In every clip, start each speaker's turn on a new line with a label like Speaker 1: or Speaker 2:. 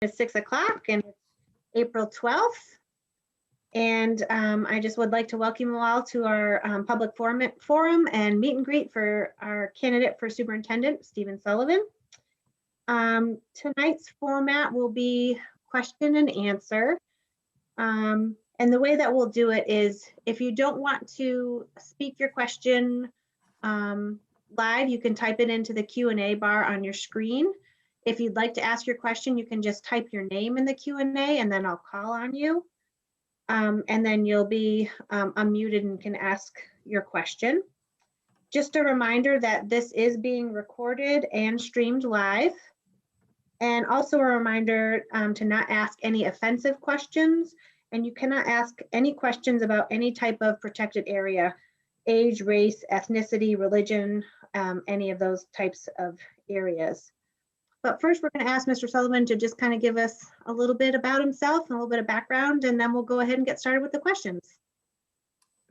Speaker 1: It's 6 o'clock and it's April 12th. And I just would like to welcome you all to our public forum and meet and greet for our candidate for superintendent, Stephen Sullivan. Tonight's format will be question and answer. And the way that we'll do it is if you don't want to speak your question live, you can type it into the Q&A bar on your screen. If you'd like to ask your question, you can just type your name in the Q&A and then I'll call on you. And then you'll be unmuted and can ask your question. Just a reminder that this is being recorded and streamed live. And also a reminder to not ask any offensive questions. And you cannot ask any questions about any type of protected area, age, race, ethnicity, religion, any of those types of areas. But first, we're going to ask Mr. Sullivan to just kind of give us a little bit about himself and a little bit of background, and then we'll go ahead and get started with the questions.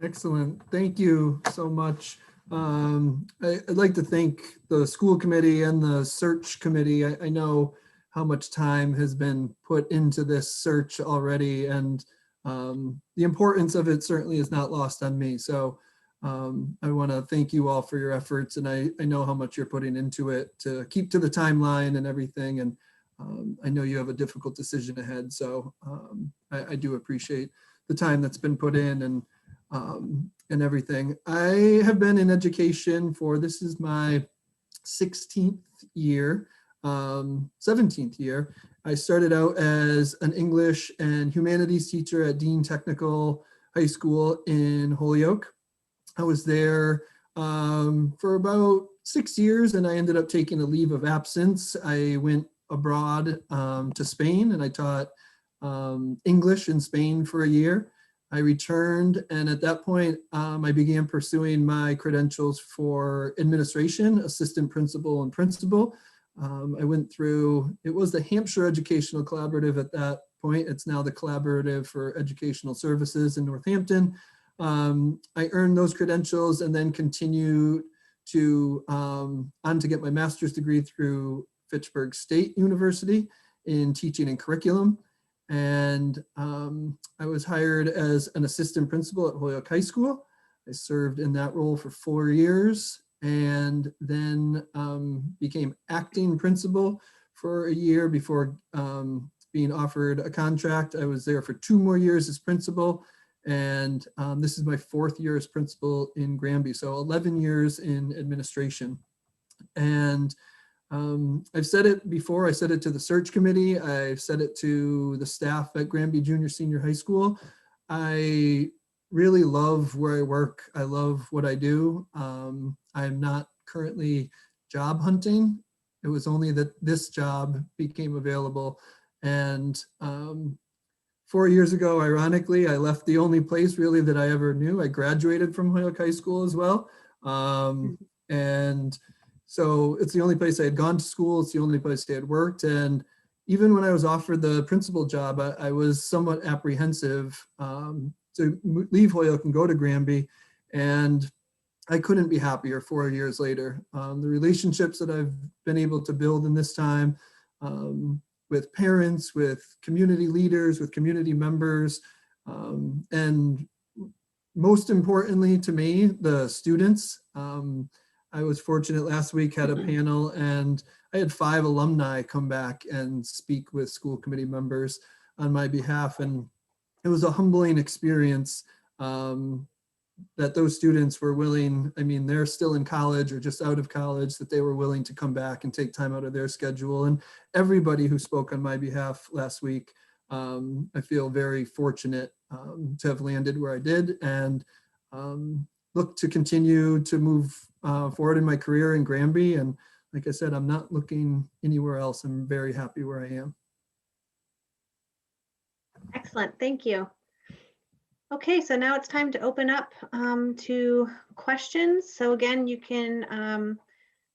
Speaker 2: Excellent. Thank you so much. I'd like to thank the school committee and the search committee. I know how much time has been put into this search already, and the importance of it certainly is not lost on me. So I want to thank you all for your efforts, and I know how much you're putting into it to keep to the timeline and everything. And I know you have a difficult decision ahead, so I do appreciate the time that's been put in and everything. I have been in education for, this is my 16th year, 17th year. I started out as an English and humanities teacher at Dean Technical High School in Holyoke. I was there for about 6 years, and I ended up taking a leave of absence. I went abroad to Spain, and I taught English in Spain for a year. I returned, and at that point, I began pursuing my credentials for administration, assistant principal, and principal. I went through, it was the Hampshire Educational Collaborative at that point. It's now the Collaborative for Educational Services in Northampton. I earned those credentials and then continued to on to get my master's degree through Fitchburg State University in teaching and curriculum. And I was hired as an assistant principal at Holyoke High School. I served in that role for 4 years and then became acting principal for a year before being offered a contract. I was there for 2 more years as principal. And this is my 4th year as principal in Granby, so 11 years in administration. And I've said it before, I said it to the search committee, I've said it to the staff at Granby Junior Senior High School. I really love where I work. I love what I do. I'm not currently job hunting. It was only that this job became available. And 4 years ago, ironically, I left the only place really that I ever knew. I graduated from Holyoke High School as well. And so it's the only place I had gone to school. It's the only place I had worked. And even when I was offered the principal job, I was somewhat apprehensive to leave Holyoke and go to Granby. And I couldn't be happier 4 years later. The relationships that I've been able to build in this time, with parents, with community leaders, with community members, and most importantly to me, the students. I was fortunate last week, had a panel, and I had 5 alumni come back and speak with school committee members on my behalf. And it was a humbling experience that those students were willing, I mean, they're still in college or just out of college, that they were willing to come back and take time out of their schedule. And everybody who spoke on my behalf last week, I feel very fortunate to have landed where I did, and look to continue to move forward in my career in Granby. And like I said, I'm not looking anywhere else. I'm very happy where I am.
Speaker 1: Excellent, thank you. Okay, so now it's time to open up to questions. So again, you can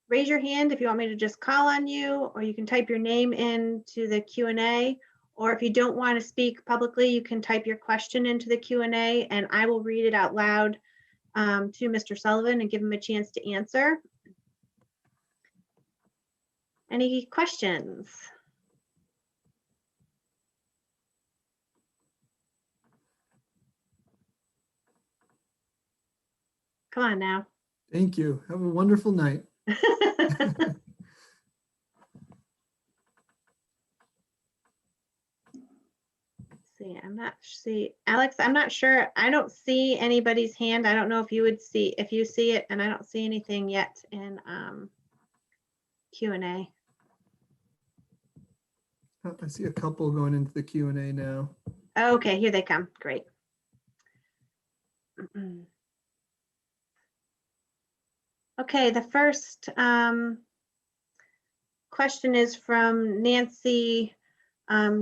Speaker 1: raise your hand if you want me to just call on you, or you can type your name into the Q&A, or if you don't want to speak publicly, you can type your question into the Q&A and I will read it out loud to Mr. Sullivan and give him a chance to answer. Any questions? Come on now.
Speaker 2: Thank you. Have a wonderful night.
Speaker 1: Alex, I'm not sure. I don't see anybody's hand. I don't know if you would see, if you see it, and I don't see anything yet in Q&A.
Speaker 2: I see a couple going into the Q&A now.
Speaker 1: Okay, here they come. Great. Okay, the first question is from Nancy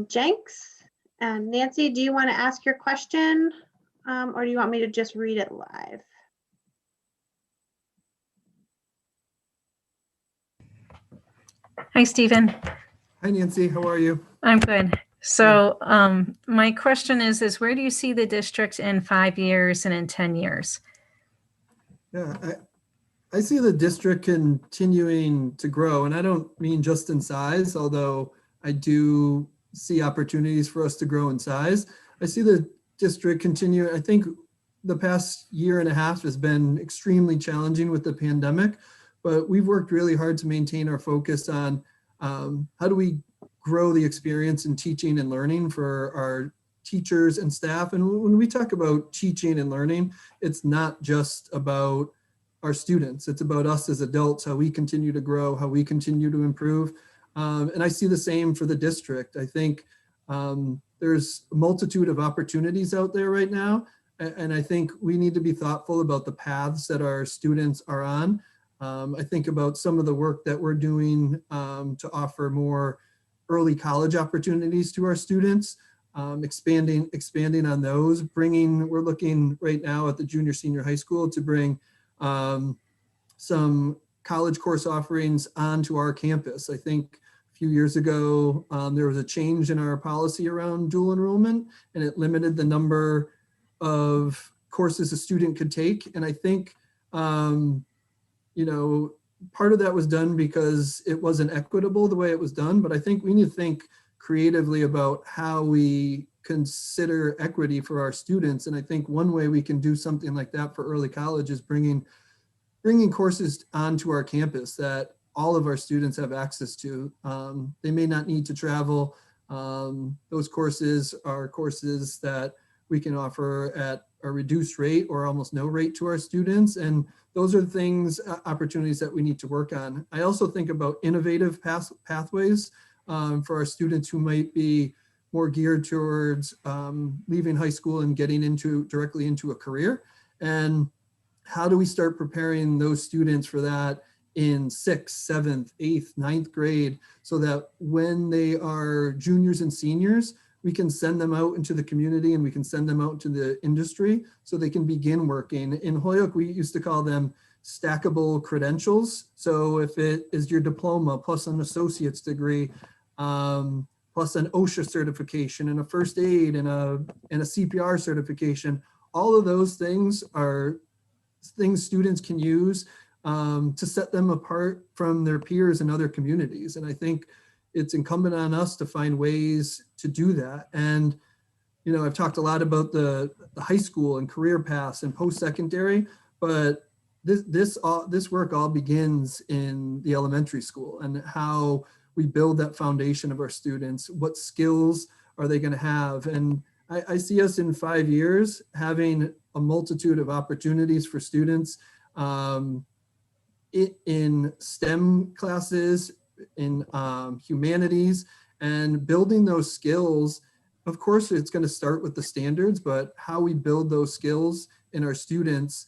Speaker 1: Jenks. Nancy, do you want to ask your question or do you want me to just read it live?
Speaker 3: Hi, Stephen.
Speaker 2: Hi, Nancy. How are you?
Speaker 3: I'm good. So my question is where do you see the district in 5 years and in 10 years?
Speaker 2: Yeah, I see the district continuing to grow, and I don't mean just in size, although I do see opportunities for us to grow in size. I see the district continue. I think the past year and a half has been extremely challenging with the pandemic, but we've worked really hard to maintain our focus on how do we grow the experience in teaching and learning for our teachers and staff. And when we talk about teaching and learning, it's not just about our students. It's about us as adults, how we continue to grow, how we continue to improve. And I see the same for the district. I think there's a multitude of opportunities out there right now. And I think we need to be thoughtful about the paths that our students are on. I think about some of the work that we're doing to offer more early college opportunities to our students, expanding on those, we're looking right now at the junior senior high school to bring some college course offerings onto our campus. I think a few years ago, there was a change in our policy around dual enrollment, and it limited the number of courses a student could take. And I think, you know, part of that was done because it wasn't equitable the way it was done, but I think we need to think creatively about how we consider equity for our students. And I think one way we can do something like that for early college is bringing courses onto our campus that all of our students have access to. They may not need to travel. Those courses are courses that we can offer at a reduced rate or almost no rate to our students. And those are things, opportunities that we need to work on. I also think about innovative pathways for our students who might be more geared towards leaving high school and getting directly into a career. And how do we start preparing those students for that in 6th, 7th, 8th, 9th grade, so that when they are juniors and seniors, we can send them out into the community and we can send them out to the industry so they can begin working. In Holyoke, we used to call them stackable credentials. So if it is your diploma plus an associate's degree, plus an OSHA certification and a first aid and a CPR certification, all of those things are things students can use to set them apart from their peers in other communities. And I think it's incumbent on us to find ways to do that. And, you know, I've talked a lot about the high school and career paths and post-secondary, but this work all begins in the elementary school and how we build that foundation of our students. What skills are they going to have? And I see us in 5 years having a multitude of opportunities for students in STEM classes, in humanities, and building those skills. Of course, it's going to start with the standards, but how we build those skills in our students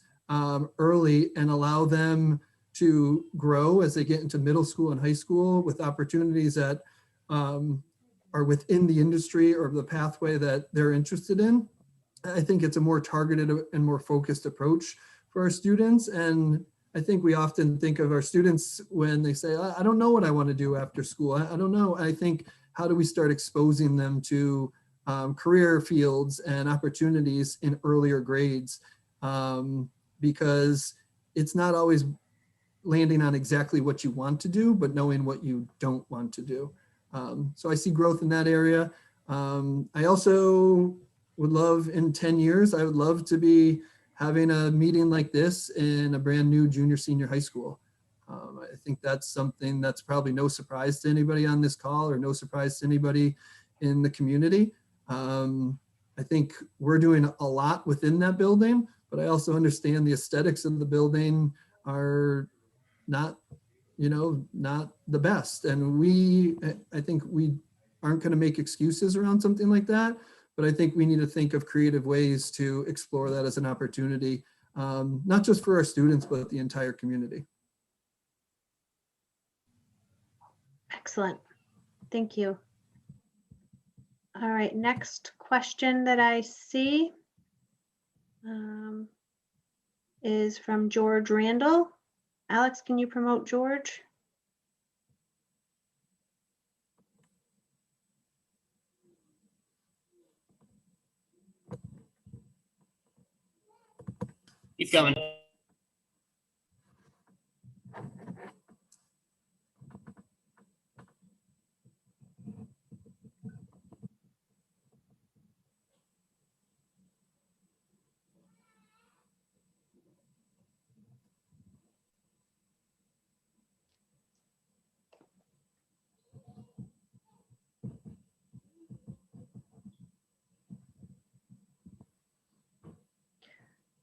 Speaker 2: early and allow them to grow as they get into middle school and high school with opportunities that are within the industry or the pathway that they're interested in. I think it's a more targeted and more focused approach for our students. And I think we often think of our students when they say, I don't know what I want to do after school. I don't know. I think, how do we start exposing them to career fields and opportunities in earlier grades? Because it's not always landing on exactly what you want to do, but knowing what you don't want to do. So I see growth in that area. I also would love in 10 years, I would love to be having a meeting like this in a brand new junior senior high school. I think that's something that's probably no surprise to anybody on this call or no surprise to anybody in the community. I think we're doing a lot within that building, but I also understand the aesthetics of the building are not, not the best. And I think we aren't going to make excuses around something like that, but I think we need to think of creative ways to explore that as an opportunity, not just for our students, but the entire community.
Speaker 1: Excellent. Thank you. All right, next question that I see is from George Randall. Alex, can you promote George?
Speaker 4: Keep going.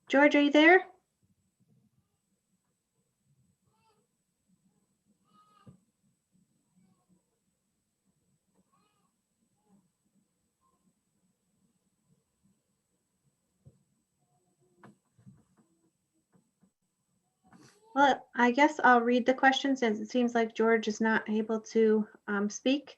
Speaker 1: George, are you there? Well, I guess I'll read the question since it seems like George is not able to speak.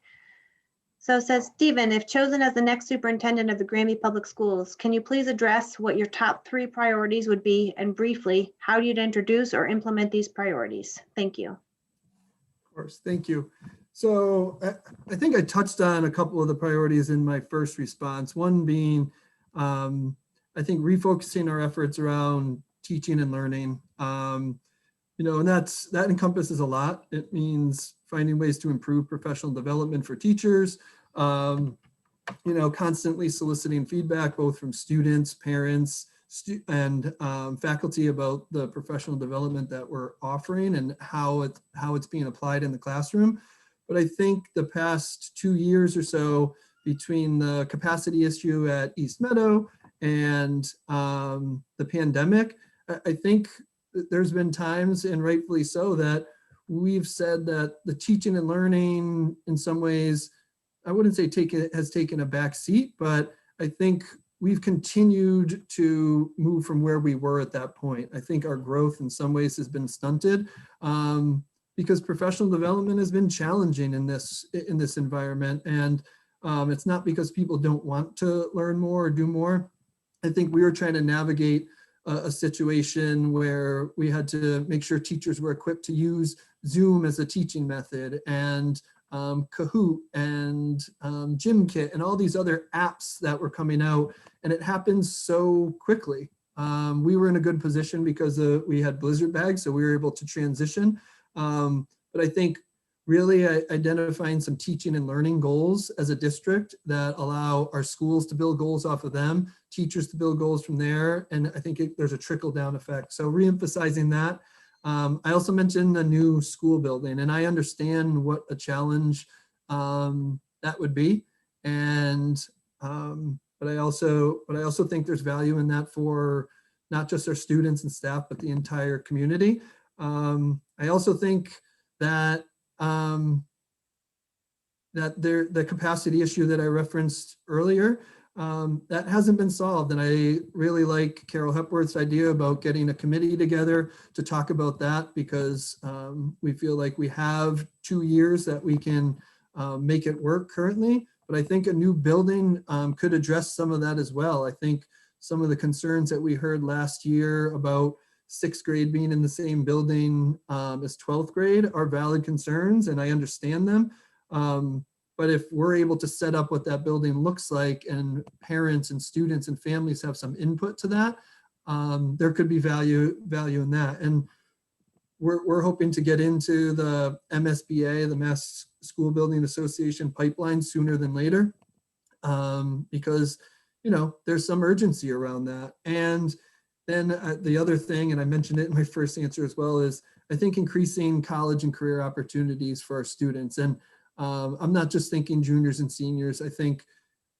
Speaker 1: So it says, Stephen, if chosen as the next superintendent of the Granby Public Schools, can you please address what your top 3 priorities would be, and briefly, how you'd introduce or implement these priorities? Thank you.
Speaker 2: Of course, thank you. So I think I touched on a couple of the priorities in my first response. One being, I think refocusing our efforts around teaching and learning. And that encompasses a lot. It means finding ways to improve professional development for teachers, constantly soliciting feedback, both from students, parents, and faculty about the professional development that we're offering and how it's being applied in the classroom. But I think the past 2 years or so, between the capacity issue at East Meadow and the pandemic, I think there's been times, and rightfully so, that we've said that the teaching and learning in some ways, I wouldn't say has taken a back seat, but I think we've continued to move from where we were at that point. I think our growth in some ways has been stunted because professional development has been challenging in this environment. And it's not because people don't want to learn more or do more. I think we were trying to navigate a situation where we had to make sure teachers were equipped to use Zoom as a teaching method, and Kahoot and GymKit and all these other apps that were coming out, and it happened so quickly. We were in a good position because we had Blizzard bags, so we were able to transition. But I think really identifying some teaching and learning goals as a district that allow our schools to build goals off of them, teachers to build goals from there, and I think there's a trickle-down effect. So reemphasizing that. I also mentioned a new school building, and I understand what a challenge that would be. And but I also think there's value in that for not just our students and staff, but the entire community. I also think that the capacity issue that I referenced earlier, that hasn't been solved. And I really like Carol Hepworth's idea about getting a committee together to talk about that, because we feel like we have 2 years that we can make it work currently. But I think a new building could address some of that as well. I think some of the concerns that we heard last year about 6th grade being in the same building as 12th grade are valid concerns, and I understand them. But if we're able to set up what that building looks like, and parents and students and families have some input to that, there could be value in that. And we're hoping to get into the MSBA, the Mass School Building Association pipeline sooner than later, because there's some urgency around that. And Then the other thing, and I mentioned it in my first answer as well, is I think increasing college and career opportunities for our students. And I'm not just thinking juniors and seniors. I think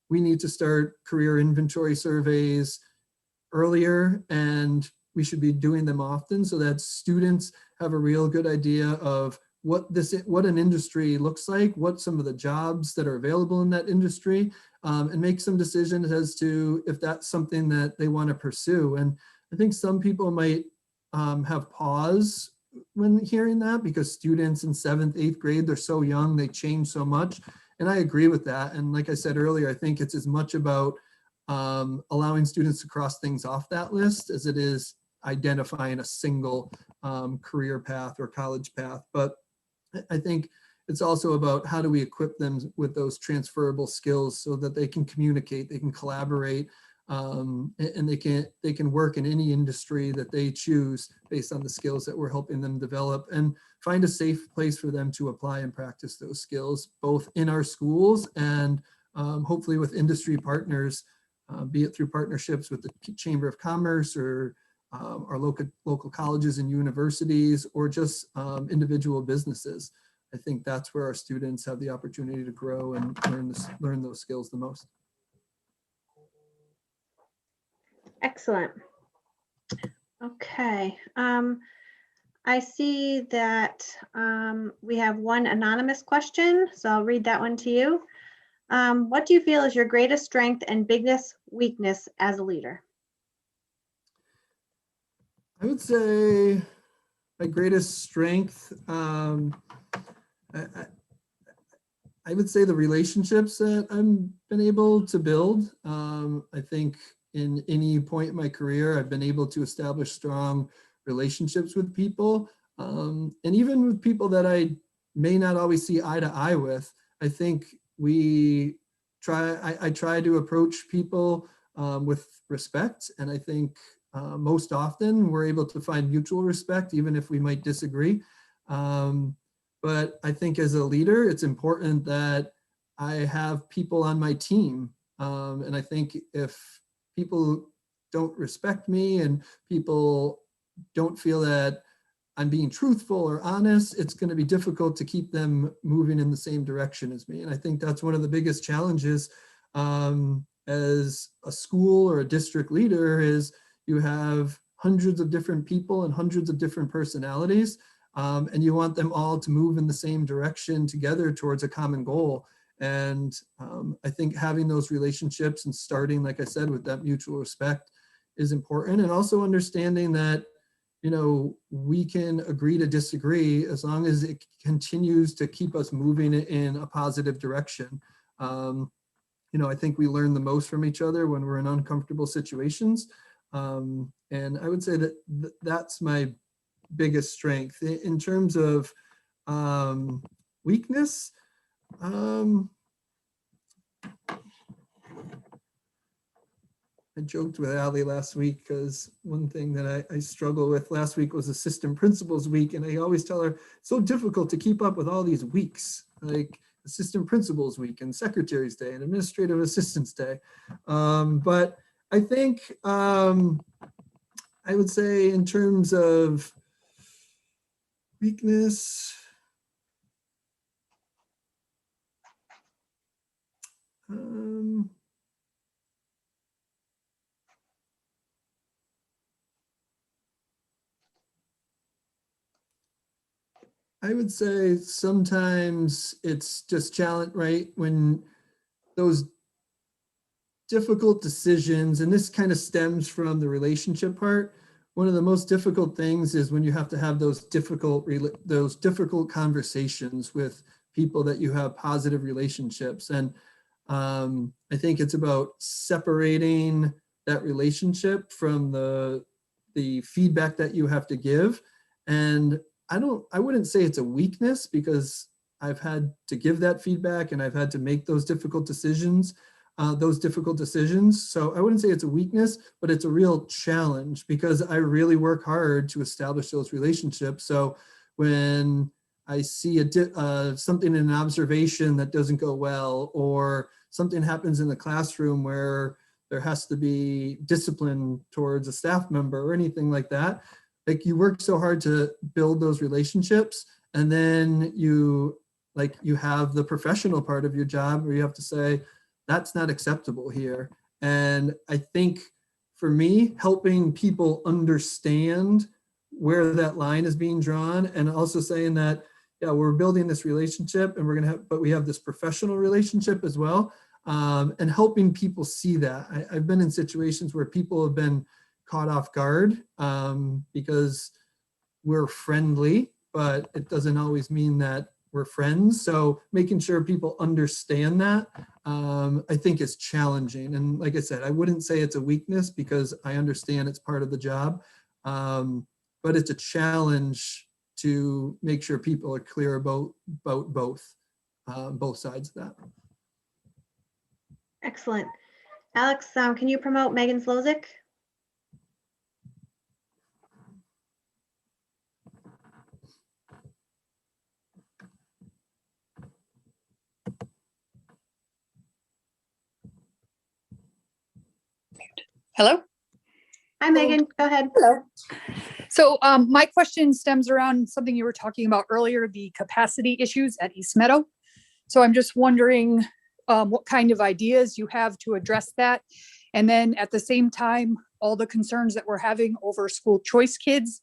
Speaker 2: we need to start career inventory surveys earlier, and we should be doing them often so that students have a real good idea of what an industry looks like, what some of the jobs that are available in that industry, and make some decisions as to if that's something that they want to pursue. And I think some people might have pause when hearing that, because students in 7th, 8th grade, they're so young, they change so much. And I agree with that. And like I said earlier, I think it's as much about allowing students to cross things off that list as it is identifying a single career path or college path. But I think it's also about how do we equip them with those transferable skills so that they can communicate, they can collaborate, and they can work in any industry that they choose based on the skills that we're helping them develop, and find a safe place for them to apply and practice those skills, both in our schools and hopefully with industry partners, be it through partnerships with the Chamber of Commerce or our local colleges and universities, or just individual businesses. I think that's where our students have the opportunity to grow and learn those skills the most.
Speaker 1: Excellent. Okay. I see that we have one anonymous question, so I'll read that one to you. What do you feel is your greatest strength and biggest weakness as a leader?
Speaker 2: I would say my greatest strength, I would say the relationships that I've been able to build. I think in any point in my career, I've been able to establish strong relationships with people, and even with people that I may not always see eye to eye with. I think I try to approach people with respect, and I think most often we're able to find mutual respect, even if we might disagree. But I think as a leader, it's important that I have people on my team. And I think if people don't respect me and people don't feel that I'm being truthful or honest, it's going to be difficult to keep them moving in the same direction as me. And I think that's one of the biggest challenges as a school or a district leader is you have hundreds of different people and hundreds of different personalities, and you want them all to move in the same direction together towards a common goal. And I think having those relationships and starting, like I said, with that mutual respect is important. And also understanding that, you know, we can agree to disagree as long as it continues to keep us moving in a positive direction. You know, I think we learn the most from each other when we're in uncomfortable situations. And I would say that that's my biggest strength. In terms of weakness, I joked with Ali last week because one thing that I struggle with last week was Assistant Principals Week. And I always tell her, it's so difficult to keep up with all these weeks, like Assistant Principals Week and Secretary's Day and Administrative Assistants Day. But I think I would say in terms of weakness, I would say sometimes it's just challenge, right? When those difficult decisions, and this kind of stems from the relationship part, one of the most difficult things is when you have to have those difficult conversations with people that you have positive relationships. And I think it's about separating that relationship from the feedback that you have to give. And I wouldn't say it's a weakness, because I've had to give that feedback and I've had to make those difficult decisions. So I wouldn't say it's a weakness, but it's a real challenge because I really work hard to establish those relationships. So when I see something in an observation that doesn't go well, or something happens in the classroom where there has to be discipline towards a staff member or anything like that. Like, you work so hard to build those relationships, and then you have the professional part of your job where you have to say, that's not acceptable here. And I think for me, helping people understand where that line is being drawn, and also saying that, yeah, we're building this relationship and we're going to have, but we have this professional relationship as well. And helping people see that. I've been in situations where people have been caught off guard because we're friendly, but it doesn't always mean that we're friends. So making sure people understand that, I think, is challenging. And like I said, I wouldn't say it's a weakness because I understand it's part of the job, but it's a challenge to make sure people are clear about both sides of that.
Speaker 1: Excellent. Alex, can you promote Megan Slozik?
Speaker 4: Hello?
Speaker 1: Hi, Megan, go ahead.
Speaker 4: Hello. So my question stems around something you were talking about earlier, the capacity issues at East Meadow. So I'm just wondering what kind of ideas you have to address that. And then at the same time, all the concerns that we're having over school choice kids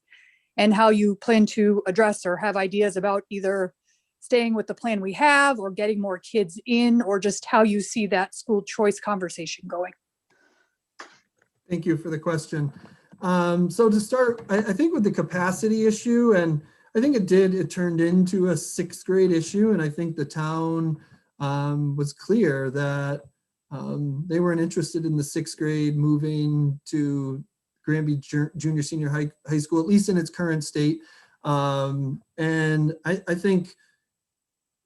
Speaker 4: and how you plan to address or have ideas about either staying with the plan we have or getting more kids in, or just how you see that school choice conversation going.
Speaker 2: Thank you for the question. So to start, I think with the capacity issue, and I think it turned into a 6th grade issue. And I think the town was clear that they weren't interested in the 6th grade moving to Granby Junior Senior High School, at least in its current state. And I think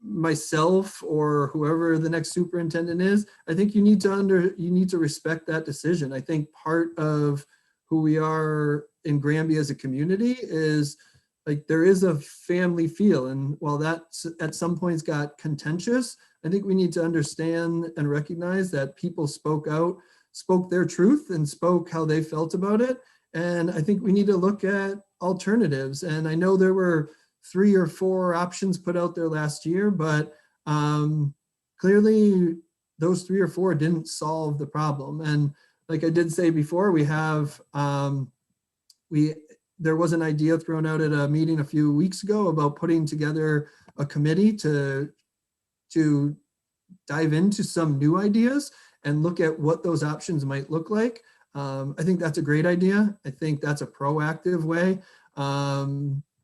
Speaker 2: myself or whoever the next superintendent is, I think you need to respect that decision. I think part of who we are in Granby as a community is, like, there is a family feel. And while that at some points got contentious, I think we need to understand and recognize that people spoke out, spoke their truth, and spoke how they felt about it. And I think we need to look at alternatives. And I know there were 3 or 4 options put out there last year, but clearly those 3 or 4 didn't solve the problem. And like I did say before, we have, there was an idea thrown out at a meeting a few weeks ago about putting together a committee to dive into some new ideas and look at what those options might look like. I think that's a great idea. I think that's a proactive way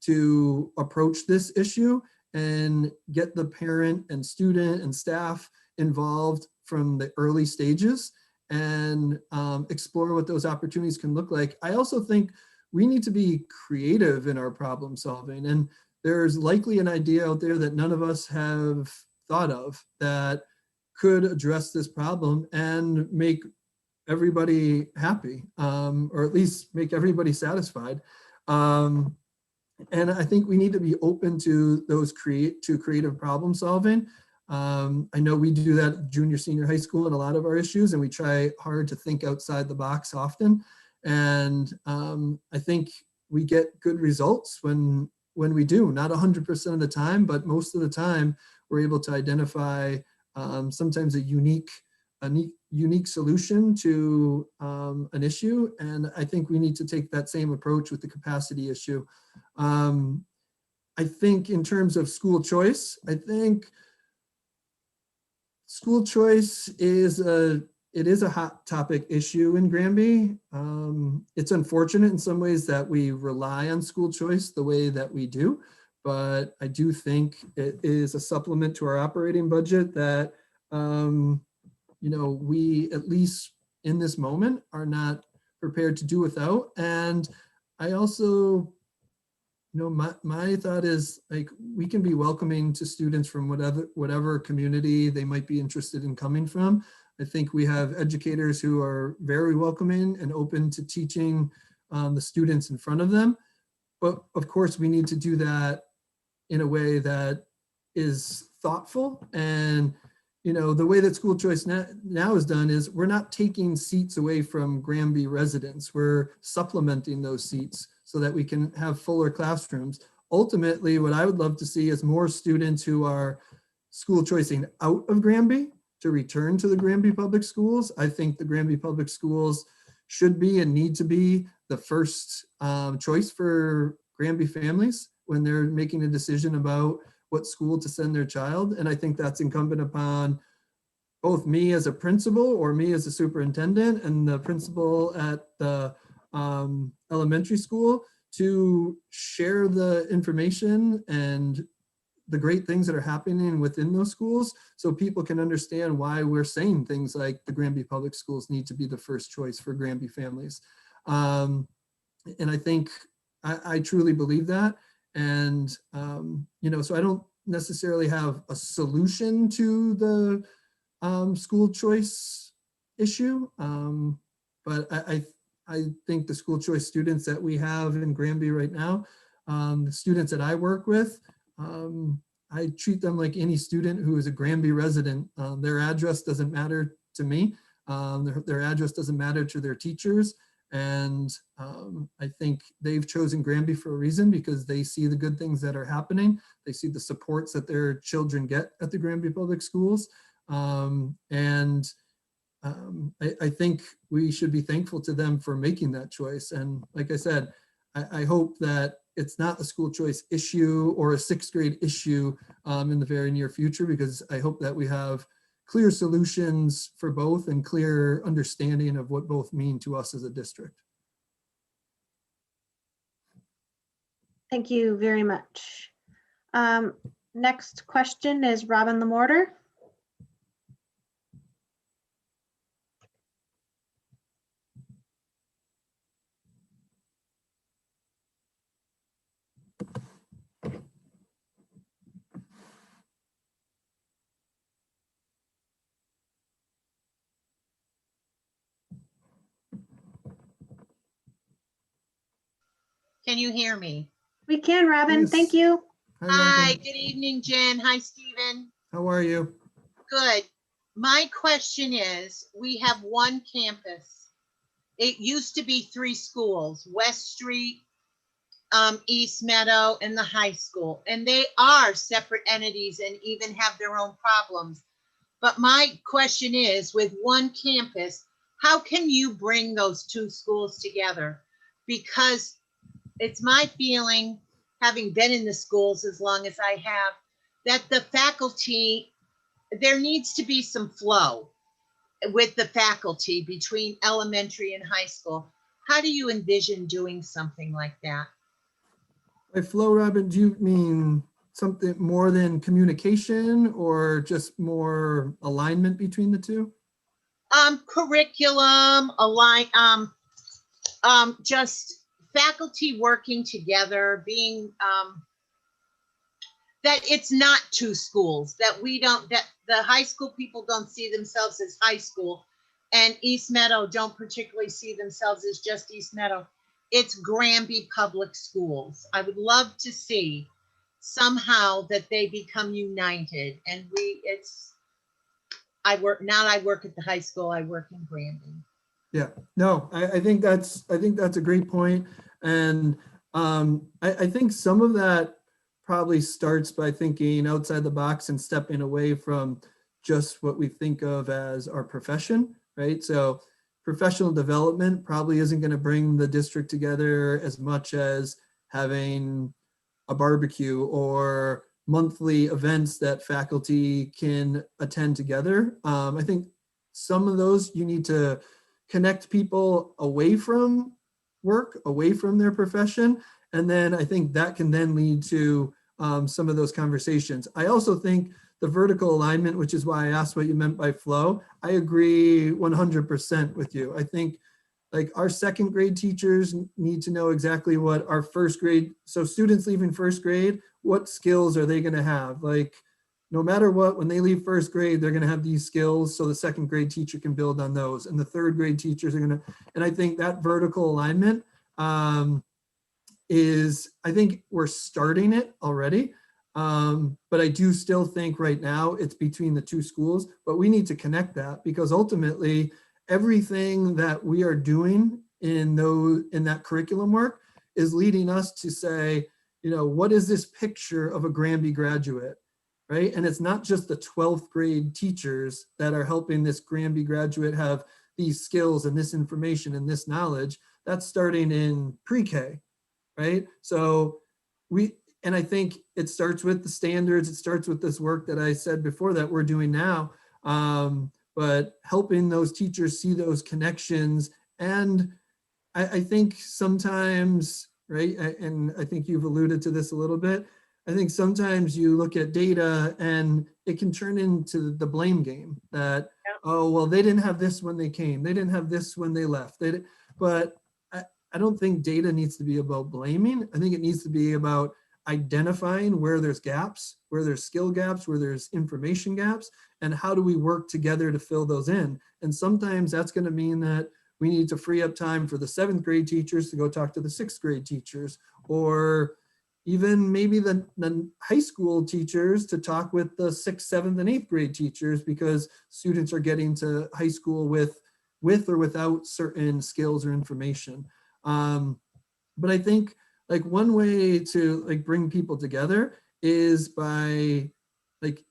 Speaker 2: to approach this issue and get the parent and student and staff involved from the early stages and explore what those opportunities can look like. I also think we need to be creative in our problem solving. And there's likely an idea out there that none of us have thought of that could address this problem and make everybody happy, or at least make everybody satisfied. And I think we need to be open to those creative problem solving. I know we do that at junior, senior high school in a lot of our issues, and we try hard to think outside the box often. And I think we get good results when we do, not 100% of the time, but most of the time we're able to identify sometimes a unique solution to an issue. And I think we need to take that same approach with the capacity issue. I think in terms of school choice, I think school choice is a hot topic issue in Granby. It's unfortunate in some ways that we rely on school choice the way that we do, but I do think it is a supplement to our operating budget that we, at least in this moment, are not prepared to do without. And I also, my thought is, like, we can be welcoming to students from whatever community they might be interested in coming from. I think we have educators who are very welcoming and open to teaching the students in front of them. But of course, we need to do that in a way that is thoughtful. And, the way that school choice now is done is we're not taking seats away from Granby residents. We're supplementing those seats so that we can have fuller classrooms. Ultimately, what I would love to see is more students who are school choicing out of Granby to return to the Granby Public Schools. I think the Granby Public Schools should be and need to be the first choice for Granby families when they're making a decision about what school to send their child. And I think that's incumbent upon both me as a principal or me as a superintendent and the principal at the elementary school to share the information and the great things that are happening within those schools so people can understand why we're saying things like the Granby Public Schools need to be the first choice for Granby families. And I think I truly believe that. And, so I don't necessarily have a solution to the school choice issue. But I think the school choice students that we have in Granby right now, the students that I work with, I treat them like any student who is a Granby resident. Their address doesn't matter to me. Their address doesn't matter to their teachers. And I think they've chosen Granby for a reason because they see the good things that are happening. They see the supports that their children get at the Granby Public Schools. I think we should be thankful to them for making that choice. And like I said, I hope that it's not a school choice issue or a sixth grade issue in the very near future, because I hope that we have clear solutions for both and clear understanding of what both mean to us as a district.
Speaker 1: Thank you very much. Next question is Robin Lamorter.
Speaker 5: Can you hear me?
Speaker 1: We can, Robin.
Speaker 2: Yes.
Speaker 1: Thank you.
Speaker 5: Hi,
Speaker 2: Robin.
Speaker 5: good evening, Jen. Hi, Stephen.
Speaker 2: How are you?
Speaker 5: Good. My question is, we have one campus. It used to be 3 schools, West Street, East Meadow, and the high school. And they are separate entities and even have their own problems. But my question is, with one campus, how can you bring those 2 schools together? Because it's my feeling, having been in the schools as long as I have, that the faculty, there needs to be some flow with the faculty between elementary and high school. How do you envision doing something like that?
Speaker 2: By flow, Robin, do you mean something more than communication or just more alignment between the two?
Speaker 5: Curriculum, just faculty working together, being that it's not 2 schools, that the high school people don't see themselves as high school, and East Meadow don't particularly see themselves as just East Meadow. It's Granby Public Schools. I would love to see somehow that they become united, and I work at the high school, I work in Granby.
Speaker 2: Yeah, no, I think that's a great point. And I think some of that probably starts by thinking outside the box and stepping away from just what we think of as our profession, right? So professional development probably isn't going to bring the district together as much as having a barbecue or monthly events that faculty can attend together. I think some of those you need to connect people away from work, away from their profession. And then I think that can then lead to some of those conversations. I also think the vertical alignment, which is why I asked what you meant by flow, I agree 100% with you. I think like our second grade teachers need to know exactly what our first grade, so students leaving first grade, what skills are they going to have? Like, no matter what, when they leave first grade, they're going to have these skills. So the second grade teacher can build on those. And the third grade teachers are going to, and I think that vertical alignment I think we're starting it already. But I do still think right now it's between the two schools, but we need to connect that, because ultimately everything that we are doing in that curriculum work is leading us to say, you know, what is this picture of a Granby graduate, right? And it's not just the 12th grade teachers that are helping this Granby graduate have these skills and this information and this knowledge. That's starting in pre-K, right? So and I think it starts with the standards. It starts with this work that I said before that we're doing now, but helping those teachers see those connections. And I think sometimes, right, and I think you've alluded to this a little bit, I think sometimes you look at data and it can turn into the blame game that, oh, well, they didn't have this when they came. They didn't have this when they left. But I don't think data needs to be about blaming. I think it needs to be about identifying where there's gaps, where there's skill gaps, where there's information gaps, and how do we work together to fill those in. And sometimes that's going to mean that we need to free up time for the 7th grade teachers to go talk to the 6th grade teachers, or even maybe the high school teachers to talk with the 6th, 7th, and 8th grade teachers, because students are getting to high school with or without certain skills or information. But I think like one way to like bring people together is by like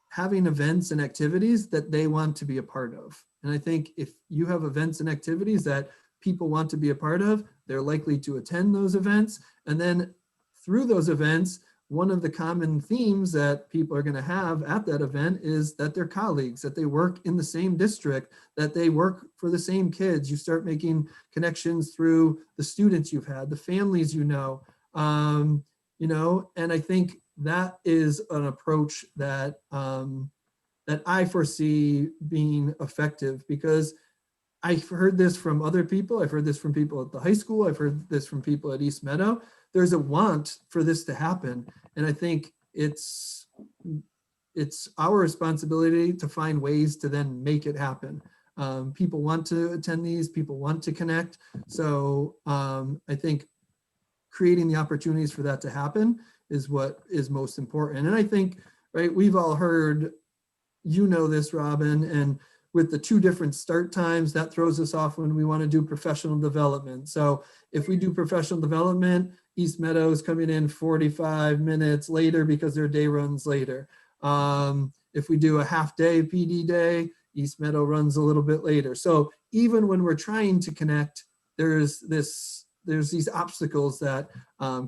Speaker 2: having events and activities that they want to be a part of. And I think if you have events and activities that people want to be a part of, they're likely to attend those events. And then through those events, one of the common themes that people are going to have at that event is that they're colleagues, that they work in the same district, that they work for the same kids. You start making connections through the students you've had, the families you know, and I think that is an approach that that I foresee being effective, because I've heard this from other people. I've heard this from people at the high school. I've heard this from people at East Meadow. There's a want for this to happen. And I think it's our responsibility to find ways to then make it happen. People want to attend these, people want to connect. So I think creating the opportunities for that to happen is what is most important. And I think, right, we've all heard, you know this, Robin, and with the 2 different start times, that throws us off when we want to do professional development. So if we do professional development, East Meadow is coming in 45 minutes later because their day runs later. If we do a half day PD day, East Meadow runs a little bit later. So even when we're trying to connect, there's these obstacles that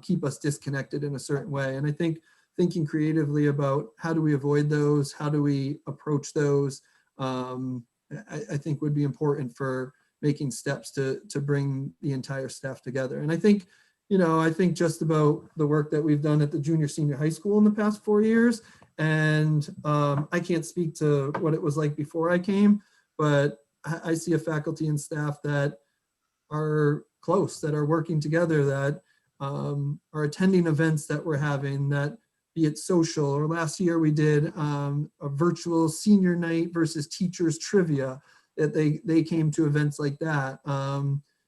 Speaker 2: keep us disconnected in a certain way. And I think thinking creatively about how do we avoid those, how do we approach those, I think would be important for making steps to bring the entire staff together. And I think, I think just about the work that we've done at the junior senior high school in the past 4 years. And I can't speak to what it was like before I came, but I see a faculty and staff that are close, that are working together, that are attending events that we're having, that be it social, or last year we did a virtual senior night versus teachers trivia, that they came to events like that.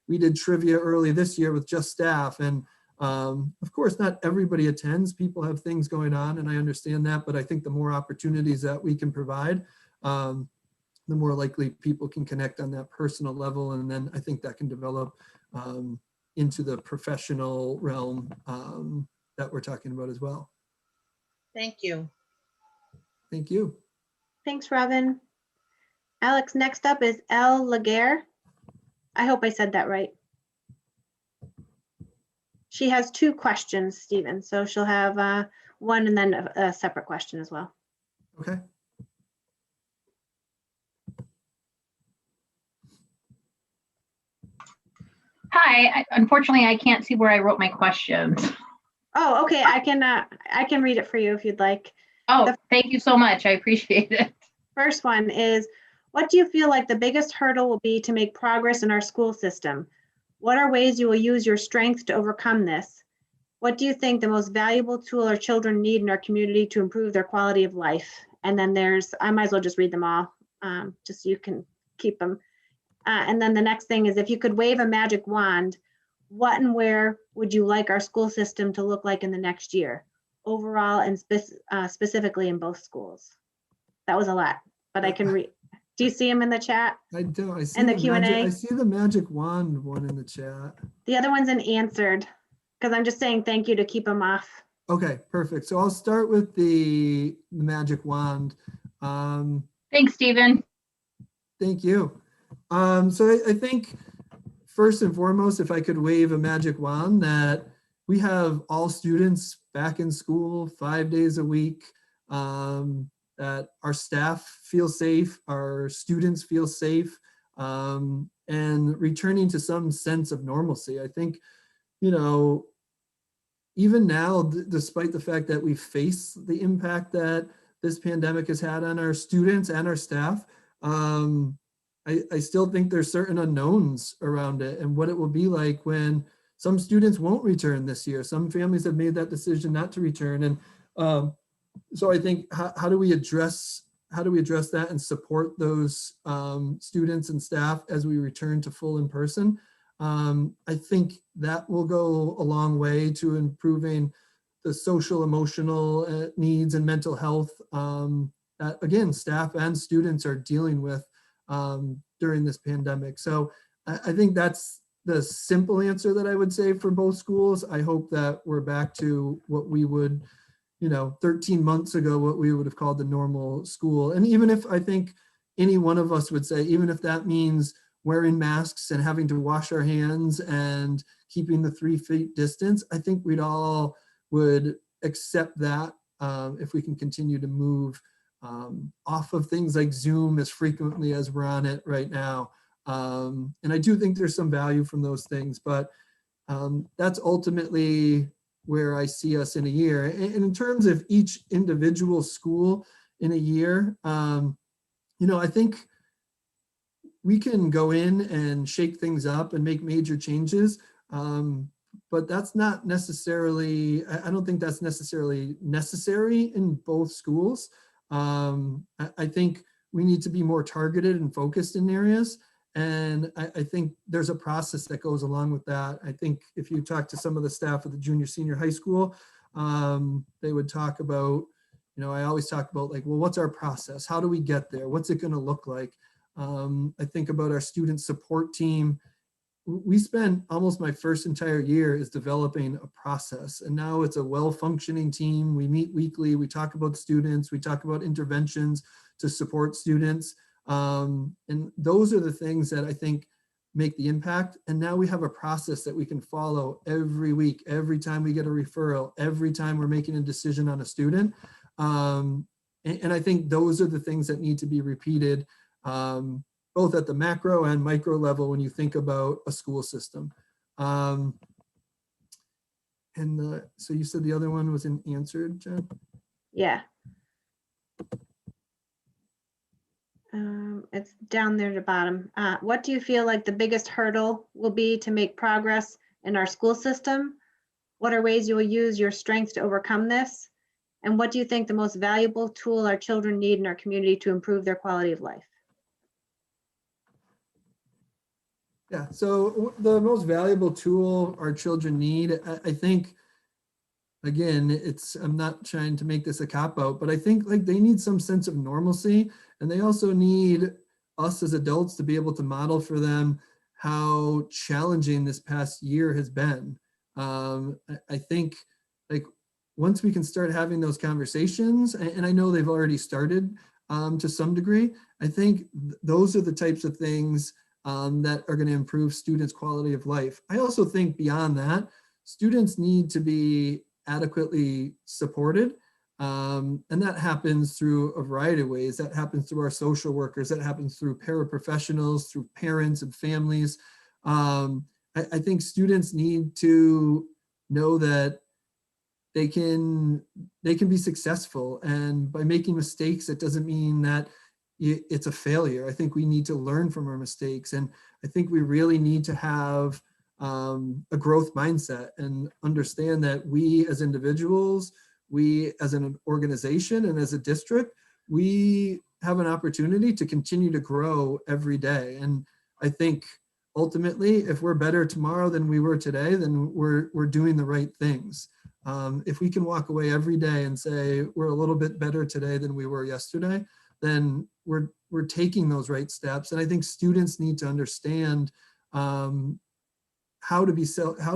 Speaker 2: We did trivia early this year with just staff, and of course not everybody attends, people have things going on, and I understand that, but I think the more opportunities that we can provide, the more likely people can connect on that personal level, and then I think that can develop into the professional realm that we're talking about as well.
Speaker 5: Thank you.
Speaker 2: Thank you.
Speaker 1: Thanks, Robin. Alex, next up is Elle Laguerre. I hope I said that right. She has 2 questions, Stephen, so she'll have one and then a separate question as well.
Speaker 2: Okay.
Speaker 6: Hi, unfortunately, I can't see where I wrote my questions.
Speaker 1: Oh, okay, I can read it for you if you'd like.
Speaker 6: Oh, thank you so much. I appreciate it.
Speaker 1: First one is, what do you feel like the biggest hurdle will be to make progress in our school system? What are ways you will use your strength to overcome this? What do you think the most valuable tool our children need in our community to improve their quality of life? And then I might as well just read them all, just so you can keep them. And then the next thing is, if you could wave a magic wand, what and where would you like our school system to look like in the next year? overall and specifically in both schools? That was a lot, but I can read. Do you see them in the chat?
Speaker 2: I don't. I see
Speaker 1: And the
Speaker 2: magic,
Speaker 1: Q&A?
Speaker 2: I see the magic wand one in the chat.
Speaker 1: The other one's an answered, because I'm just saying thank you to keep them off.
Speaker 2: Okay, perfect. So I'll start with the magic wand.
Speaker 6: Thanks, Stephen.
Speaker 2: Thank you. So I think first and foremost, if I could wave a magic wand, that we have all students back in school 5 days a week, that our staff feel safe, our students feel safe, and returning to some sense of normalcy. I think, you know, even now, despite the fact that we face the impact that this pandemic has had on our students and our staff, I still think there's certain unknowns around it and what it will be like when some students won't return this year. Some families have made that decision not to return. And so I think how do we address that and support those students and staff as we return to full in person? I think that will go a long way to improving the social, emotional needs and mental health that, again, staff and students are dealing with during this pandemic. So I think that's the simple answer that I would say for both schools. I hope that we're back to what we would, 13 months ago, what we would have called the normal school. And even if I think any one of us would say, even if that means wearing masks and having to wash our hands and keeping the 3 feet distance, I think we'd all would accept that if we can continue to move off of things like Zoom as frequently as we're on it right now. And I do think there's some value from those things, but that's ultimately where I see us in a year. And in terms of each individual school in a year, I think we can go in and shake things up and make major changes. But that's not necessarily, I don't think that's necessarily necessary in both schools. I think we need to be more targeted and focused in areas. And I think there's a process that goes along with that. I think if you talk to some of the staff of the junior, senior high school, they would talk about, I always talk about like, well, what's our process? How do we get there? What's it going to look like? I think about our student support team. We spent almost my first entire year is developing a process, and now it's a well-functioning team. We meet weekly, we talk about students, we talk about interventions to support students. And those are the things that I think make the impact. And now we have a process that we can follow every week, every time we get a referral, every time we're making a decision on a student. And I think those are the things that need to be repeated, both at the macro and micro level when you think about a school system. So you said the other one was answered, Jen?
Speaker 1: Yeah. It's down there at the bottom. What do you feel like the biggest hurdle will be to make progress in our school system? What are ways you will use your strength to overcome this? And what do you think the most valuable tool our children need in our community to improve their quality of life?
Speaker 2: Yeah, so the most valuable tool our children need, I think, again, I'm not trying to make this a cop-out, but I think like they need some sense of normalcy, and they also need us as adults to be able to model for them how challenging this past year has been. I think like once we can start having those conversations, and I know they've already started to some degree, I think those are the types of things that are going to improve students' quality of life. I also think beyond that, students need to be adequately supported. And that happens through a variety of ways. That happens through our social workers, that happens through paraprofessionals, through parents and families. I think students need to know that they can be successful. And by making mistakes, it doesn't mean that it's a failure. I think we need to learn from our mistakes. And I think we really need to have a growth mindset and understand that we as individuals, we as an organization and as a district, we have an opportunity to continue to grow every day. And I think ultimately, if we're better tomorrow than we were today, then we're doing the right things. If we can walk away every day and say we're a little bit better today than we were yesterday, then we're taking those right steps. And I think students need to understand how to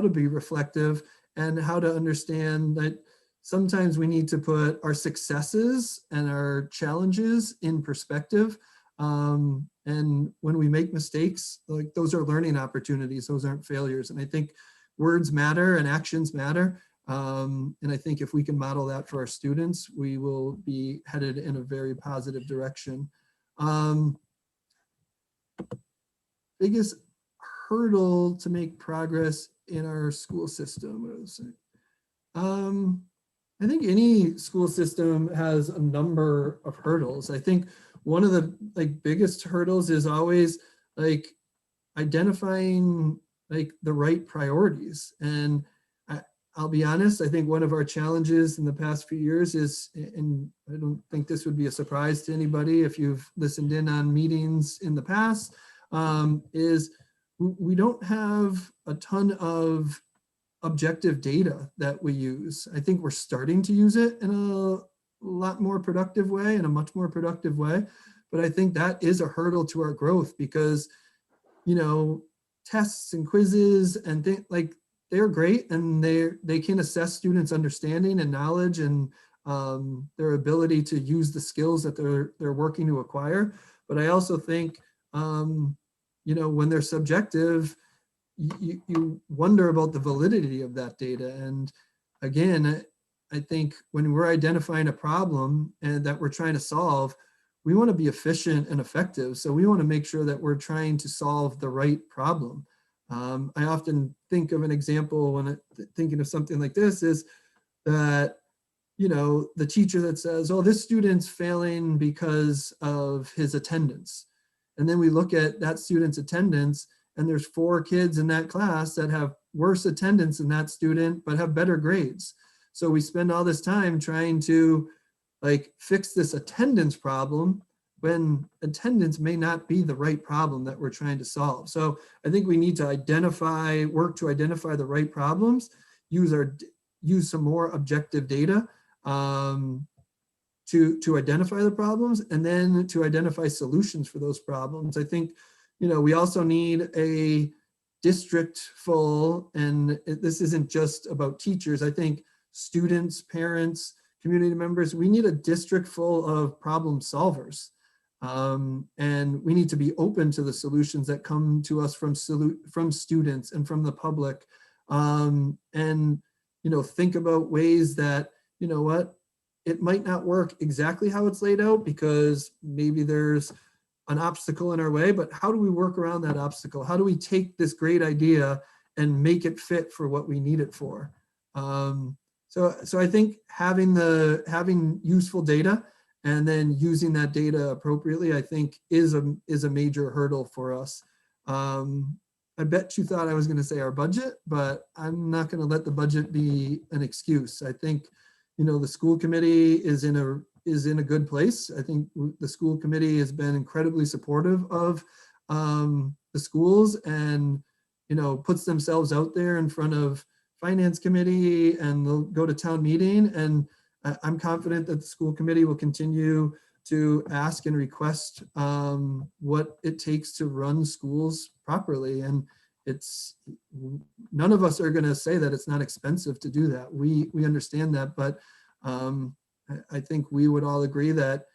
Speaker 2: be reflective, and how to understand that sometimes we need to put our successes and our challenges in perspective. And when we make mistakes, like, those are learning opportunities, those aren't failures. And I think words matter and actions matter. And I think if we can model that for our students, we will be headed in a very positive direction. Biggest hurdle to make progress in our school system, what was it? I think any school system has a number of hurdles. I think one of the biggest hurdles is always identifying the right priorities. And I'll be honest, I think one of our challenges in the past few years is, and I don't think this would be a surprise to anybody if you've listened in on meetings in the past, is we don't have a ton of objective data that we use. I think we're starting to use it in a lot more productive way, in a much more productive way. But I think that is a hurdle to our growth, because, tests and quizzes and things they're great, and they can assess students' understanding and knowledge and their ability to use the skills that they're working to acquire. But I also think, when they're subjective, you wonder about the validity of that data. And again, I think when we're identifying a problem and that we're trying to solve, we want to be efficient and effective. So we want to make sure that we're trying to solve the right problem. I often think of an example when thinking of something like this is that, the teacher that says, oh, this student's failing because of his attendance. And then we look at that student's attendance, and there's 4 kids in that class that have worse attendance than that student, but have better grades. So we spend all this time trying to fix this attendance problem, when attendance may not be the right problem that we're trying to solve. So I think we need to work to identify the right problems, use some more objective data to identify the problems, and then to identify solutions for those problems. I think, we also need a district full, and this isn't just about teachers. I think students, parents, community members, we need a district full of problem solvers. And we need to be open to the solutions that come to us from students and from the public. And, think about ways that, it might not work exactly how it's laid out, because maybe there's an obstacle in our way, but how do we work around that obstacle? How do we take this great idea and make it fit for what we need it for? So I think having useful data and then using that data appropriately, I think is a major hurdle for us. I bet you thought I was going to say our budget, but I'm not going to let the budget be an excuse. I think, the school committee is in a good place. I think the school committee has been incredibly supportive of the schools, and, puts themselves out there in front of finance committee, and they'll go to town meeting. And I'm confident that the school committee will continue to ask and request what it takes to run schools properly. And none of us are going to say that it's not expensive to do that. We understand that, but I think we would all agree that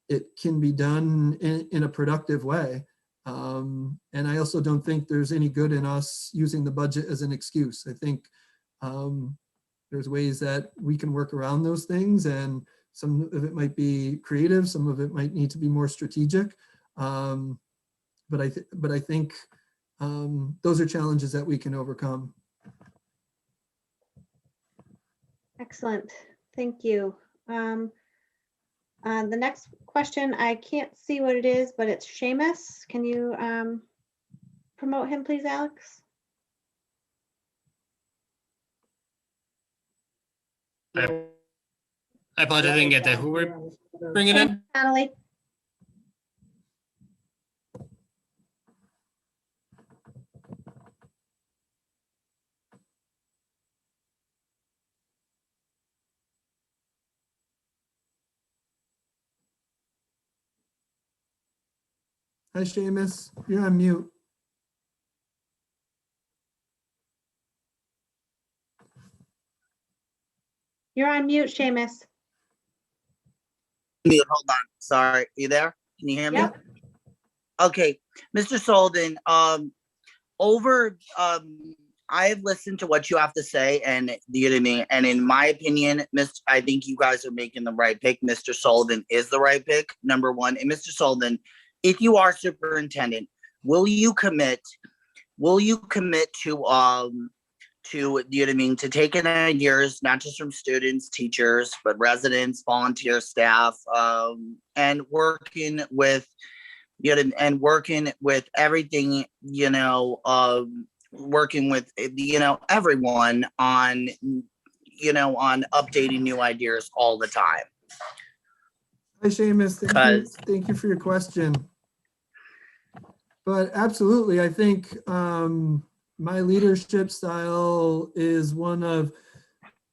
Speaker 2: it can be done in a productive way. And I also don't think there's any good in us using the budget as an excuse. I think there's ways that we can work around those things, and some of it might be creative, some of it might need to be more strategic. But I think those are challenges that we can overcome.
Speaker 1: Excellent. Thank you. The next question, I can't see what it is, but it's Seamus. Can you promote him, please, Alex?
Speaker 7: I apologize, I didn't get that. Who we're bringing in?
Speaker 1: Natalie.
Speaker 2: Hi, Seamus. You're on mute.
Speaker 1: You're on mute, Seamus.
Speaker 8: Mute, hold on. Sorry. You there? Can you hear me?
Speaker 1: Yep.
Speaker 8: Okay. Mr. Sullivan, I have listened to what you have to say, and you know what I mean. And in my opinion, I think you guys are making the right pick. Mr. Sullivan is the right pick, number one. And Mr. Sullivan, if you are superintendent, will you commit to you know what I mean, to taking ideas not just from students, teachers, but residents, volunteer staff, and working with working with everything, working with everyone on on updating new ideas all the time.
Speaker 2: Hi, Seamus. Thank you for your question. But absolutely, I think my leadership style is one of,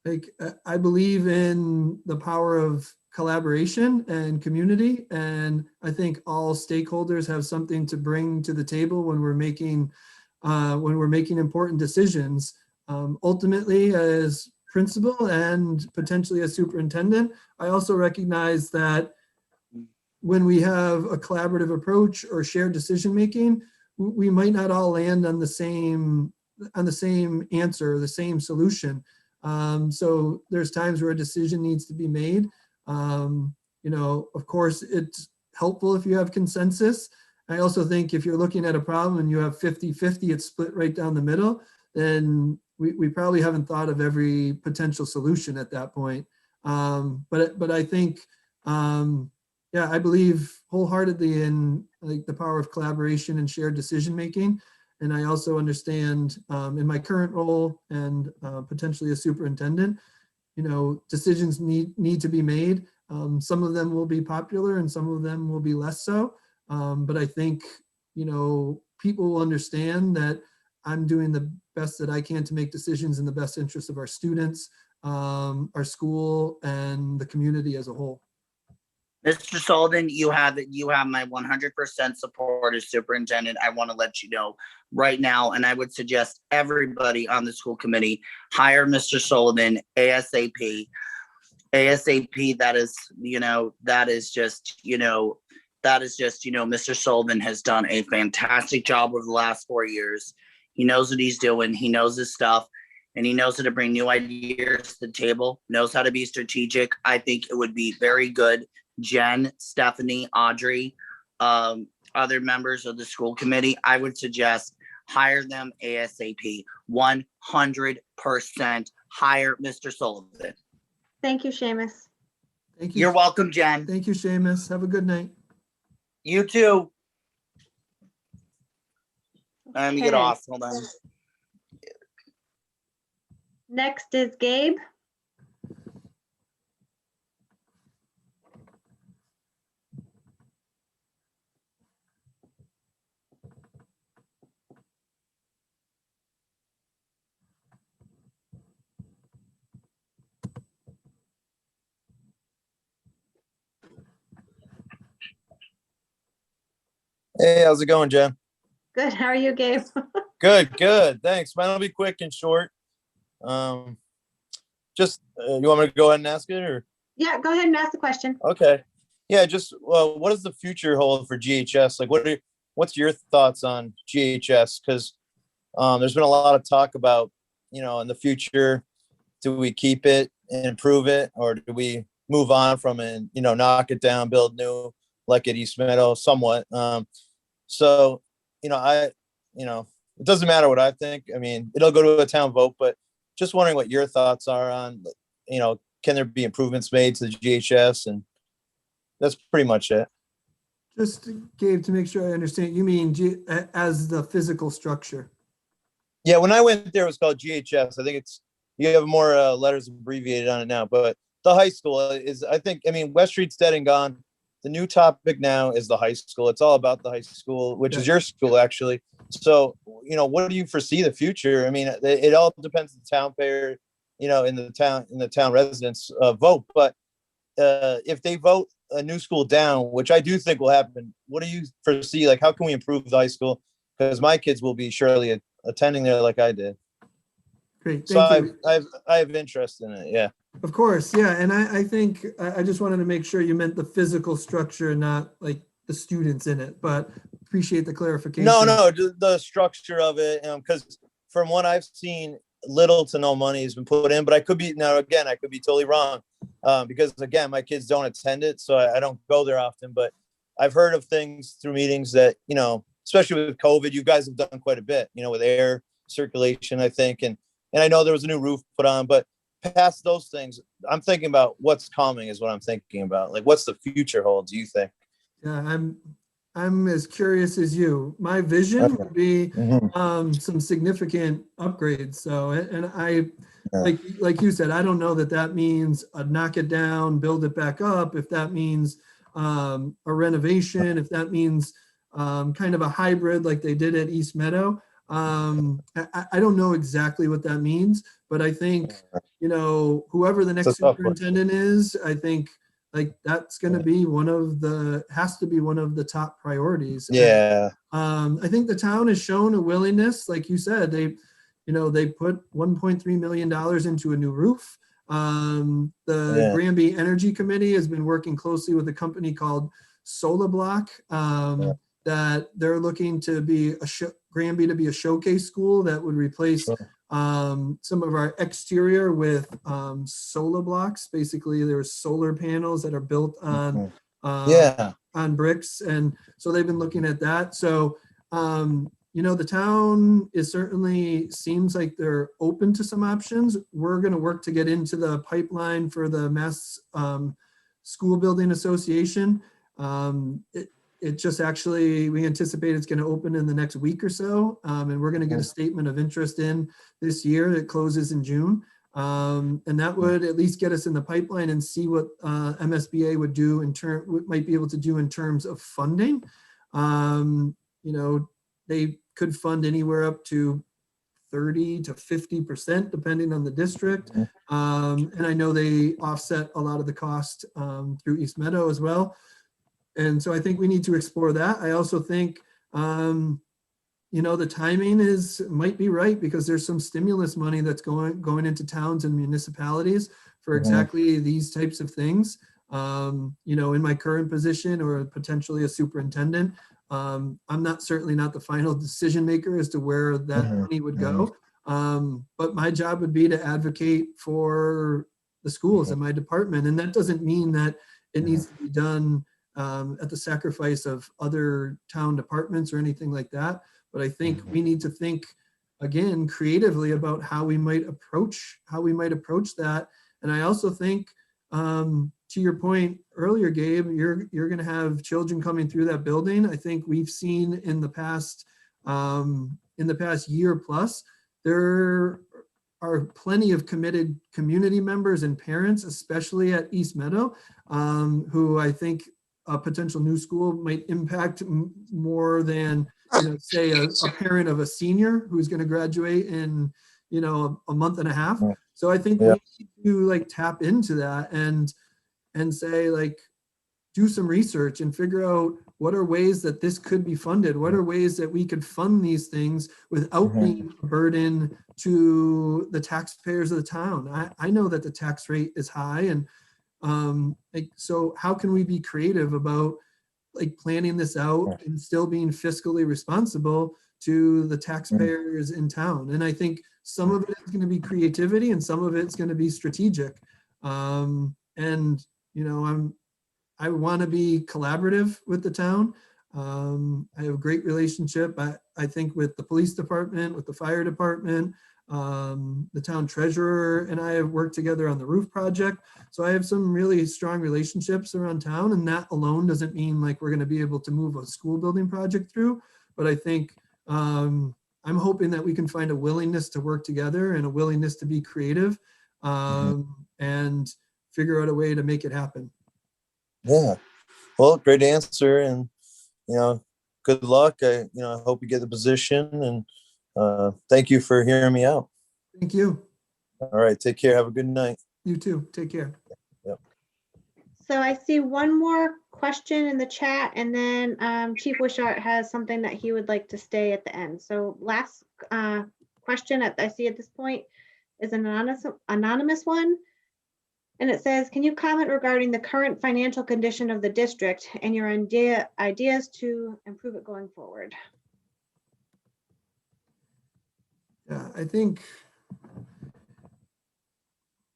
Speaker 2: like, I believe in the power of collaboration and community. And I think all stakeholders have something to bring to the table when we're making important decisions. Ultimately, as principal and potentially as superintendent, I also recognize that when we have a collaborative approach or shared decision making, we might not all land on the same answer, the same solution. So there's times where a decision needs to be made. Of course, it's helpful if you have consensus. I also think if you're looking at a problem and you have 50-50, it's split right down the middle, then we probably haven't thought of every potential solution at that point. But I think, I believe wholeheartedly in, like, the power of collaboration and shared decision making. And I also understand in my current role and potentially as superintendent, decisions need to be made. Some of them will be popular and some of them will be less so. But I think, people will understand that I'm doing the best that I can to make decisions in the best interest of our students, our school, and the community as a whole.
Speaker 8: Mr. Sullivan, you have my 100% support as superintendent. I want to let you know right now, and I would suggest everybody on the school committee hire Mr. Sullivan ASAP. ASAP. That is just, Mr. Sullivan has done a fantastic job over the last 4 years. He knows what he's doing. He knows his stuff. And he knows how to bring new ideas to the table, knows how to be strategic. I think it would be very good. Jen, Stephanie, Audrey, other members of the school committee, I would suggest hire them ASAP. 100% hire Mr. Sullivan.
Speaker 1: Thank you, Seamus.
Speaker 2: Thank you.
Speaker 8: You're welcome, Jen.
Speaker 2: Thank you, Seamus. Have a good night.
Speaker 8: You too. Let me get
Speaker 1: Okay.
Speaker 8: off. Hold on.
Speaker 1: Next is Gabe.
Speaker 9: Hey, how's it going, Jen?
Speaker 1: Good. How are you, Gabe?
Speaker 9: Good. Thanks. Mine will be quick and short. Just you want me to go ahead and ask it, or?
Speaker 1: Yeah, go ahead and ask the question.
Speaker 9: Okay. Yeah, just what does the future hold for GHS? Like, what's your thoughts on GHS? Because there's been a lot of talk about, in the future, do we keep it and improve it, or do we move on from it and, knock it down, build new, like at East Meadow, somewhat. So, it doesn't matter what I think. I mean, it'll go to a town vote, but just wondering what your thoughts are on, can there be improvements made to the GHS? And that's pretty much it.
Speaker 2: Just, Gabe, to make sure I understand, you mean as the physical structure?
Speaker 9: Yeah, when I went there, it was called GHS. I think you have more letters abbreviated on it now, but the high school is, West Street's dead and gone. The new topic now is the high school. It's all about the high school, which is your school, actually. So, what do you foresee the future? I mean, it all depends on the town payer, in the town residents vote. But if they vote a new school down, which I do think will happen, what do you foresee? Like, how can we improve the high school? Because my kids will be surely attending there like I did.
Speaker 2: Great,
Speaker 9: So
Speaker 2: thank you.
Speaker 9: I have interest in it. Yeah.
Speaker 2: Of course, yeah, and I think I just wanted to make sure you meant the physical structure, not like the students in it, but appreciate the clarification.
Speaker 9: No, just the structure of it, because from what I've seen, little to no money has been put in, but I could be totally wrong, because again, my kids don't attend it, so I don't go there often, but I've heard of things through meetings that, especially with COVID, you guys have done quite a bit, with air circulation, I think, and I know there was a new roof put on, but past those things, I'm thinking about what's coming is what I'm thinking about. Like, what's the future hold, do you think?
Speaker 2: Yeah, I'm as curious as you. My vision would be some significant upgrades. So, and I, like you said, I don't know that means a knock it down, build it back up. If that means a renovation, if that means kind of a hybrid like they did at East Meadow. I don't know exactly what that means, but I think, whoever the next superintendent is, I think like that's going to be has to be one of the top priorities.
Speaker 9: Yeah.
Speaker 2: And, I think the town has shown a willingness, like you said, they put $1.3 million into a new roof. Granby Energy Committee has been working closely with a company called Solar Block, that they're looking to be Granby to be a showcase school that would replace some of our exterior with solar blocks. Basically, there's solar panels that are built on bricks, and so they've been looking at that. So the town is certainly seems like they're open to some options. We're going to work to get into the pipeline for the Mass School Building Association. It just actually, we anticipate it's going to open in the next week or so. And we're going to get a statement of interest in this year. It closes in June. And that would at least get us in the pipeline and see what MSBA would do might be able to do in terms of funding. They could fund anywhere up to 30 to 50%, depending on the district. And I know they offset a lot of the cost through East Meadow as well. And so I think we need to explore that. I also think, the timing might be right because there's some stimulus money that's going into towns and municipalities for exactly these types of things. In my current position or potentially a superintendent, I'm certainly not the final decision maker as to where that money would go. But my job would be to advocate for the schools in my department. And that doesn't mean that it needs to be done at the sacrifice of other town departments or anything like that. But I think we need to think again creatively about how we might approach that. And I also think, to your point earlier, Gabe, you're going to have children coming through that building. I think we've seen in the past year plus, there are plenty of committed community members and parents, especially at East Meadow, who I think a potential new school might impact more than, say a parent of a senior who's going to graduate in, a month and a half. So I think we need to tap into that and say do some research and figure out what are ways that this could be funded. What are ways that we could fund these things without being a burden to the taxpayers of the town? I know that the tax rate is high, and so how can we be creative about planning this out and still being fiscally responsible to the taxpayers in town? And I think some of it is going to be creativity and some of it's going to be strategic. I want to be collaborative with the town. I have a great relationship, I think, with the police department, with the fire department. The town treasurer and I have worked together on the roof project. So I have some really strong relationships around town, and that alone doesn't mean we're going to be able to move a school building project through. But I think I'm hoping that we can find a willingness to work together and a willingness to be creative and figure out a way to make it happen.
Speaker 9: Yeah. Well, great answer. And, good luck. I hope you get the position, and thank you for hearing me out.
Speaker 2: Thank you.
Speaker 9: All right. Take care. Have a good night.
Speaker 2: You too. Take care.
Speaker 9: Yep.
Speaker 1: So I see one more question in the chat, and then Chief Wishart has something that he would like to stay at the end. So last question I see at this point is an anonymous one. And it says, can you comment regarding the current financial condition of the district and your ideas to improve it going forward?
Speaker 2: Yeah, I think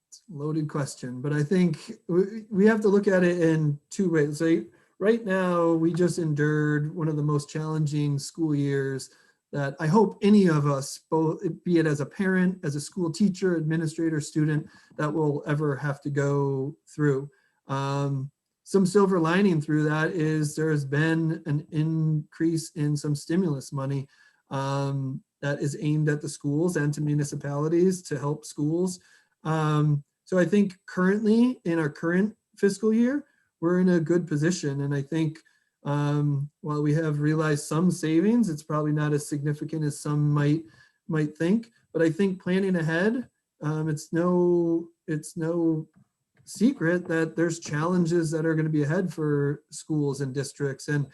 Speaker 2: it's a loaded question, but I think we have to look at it in two ways. So right now, we just endured one of the most challenging school years that I hope any of us, both be it as a parent, as a school teacher, administrator, student, that will ever have to go through. Some silver lining through that is there has been an increase in some stimulus money that is aimed at the schools and to municipalities to help schools. So I think currently in our current fiscal year, we're in a good position. And I think while we have realized some savings, it's probably not as significant as some might think. But I think planning ahead, it's no secret that there's challenges that are going to be ahead for schools and districts, and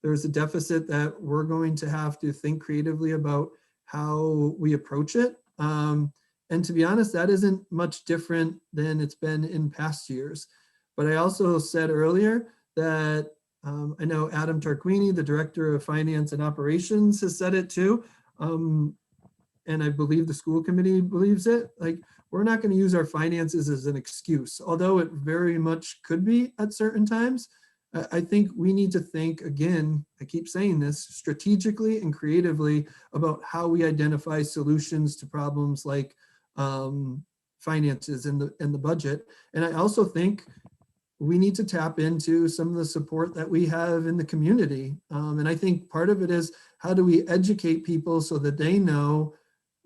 Speaker 2: there's a deficit that we're going to have to think creatively about how we approach it. And to be honest, that isn't much different than it's been in past years. But I also said earlier that I know Adam Tarquini, the Director of Finance and Operations, has said it too. And I believe the school committee believes it. Like, we're not going to use our finances as an excuse, although it very much could be at certain times. I think we need to think, again, I keep saying this, strategically and creatively about how we identify solutions to problems like finances and the budget. And I also think we need to tap into some of the support that we have in the community. And I think part of it is, how do we educate people so that they know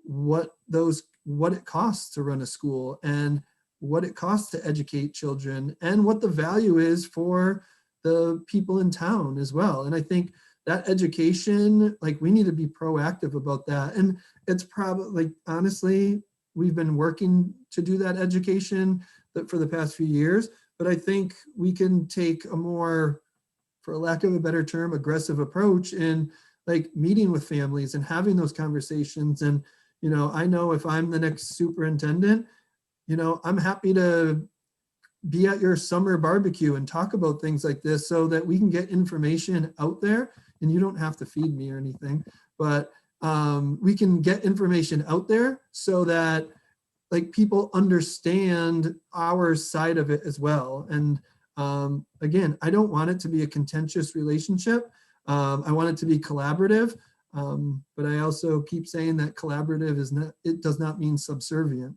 Speaker 2: what it costs to run a school and what it costs to educate children and what the value is for the people in town as well. And I think that education, like, we need to be proactive about that. And it's probably, like, honestly, we've been working to do that education for the past few years, but I think we can take a more, for lack of a better term, aggressive approach in, like, meeting with families and having those conversations. And, you know, I know if I'm the next superintendent, you know, I'm happy to be at your summer barbecue and talk about things like this so that we can get information out there. And you don't have to feed me or anything, but we can get information out there so that, like, people understand our side of it as well. And again, I don't want it to be a contentious relationship. I want it to be collaborative, but I also keep saying that collaborative does not mean subservient.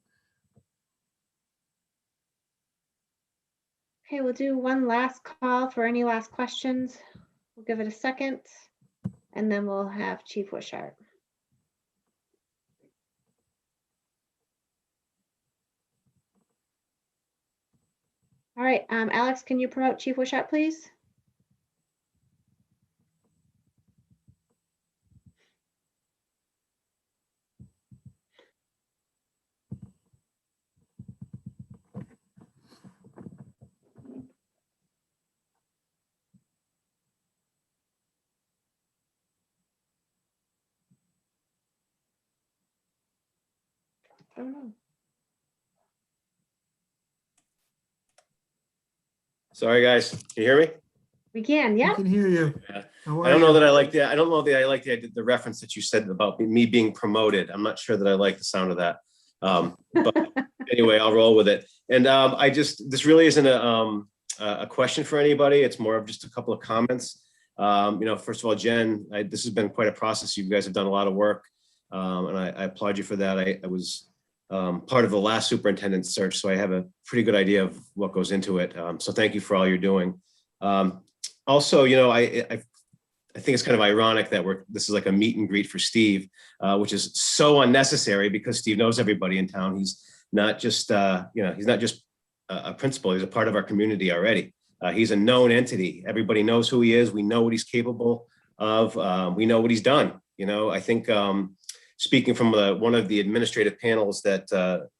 Speaker 1: Okay, we'll do one last call for any last questions. We'll give it a second, and then we'll have Chief Wishart. All right, Alex, can you promote Chief Wishart, please? I don't know.
Speaker 10: Sorry, guys. Can you hear me?
Speaker 1: We can,
Speaker 2: I
Speaker 1: yeah.
Speaker 2: can hear you.
Speaker 10: Yeah.
Speaker 2: How
Speaker 10: I
Speaker 2: are
Speaker 10: don't know
Speaker 2: you?
Speaker 10: that I like the. I don't know that I like the reference that you said about me being promoted. I'm not sure that I like the sound of that. But anyway, I'll roll with it. And this really isn't a question for anybody. It's more of just a couple of comments. You know, first of all, Jen, this has been quite a process. You guys have done a lot of work, and I applaud you for that. I was part of the last superintendent search, so I have a pretty good idea of what goes into it. So thank you for all you're doing. Also, you know, I think it's kind of ironic that this is like a meet and greet for Steve, which is so unnecessary because Steve knows everybody in town. He's not just, you know, he's not just a principal. He's a part of our community already. He's a known entity. Everybody knows who he is. We know what he's capable of. We know what he's done. You know, I think speaking from one of the administrative panels that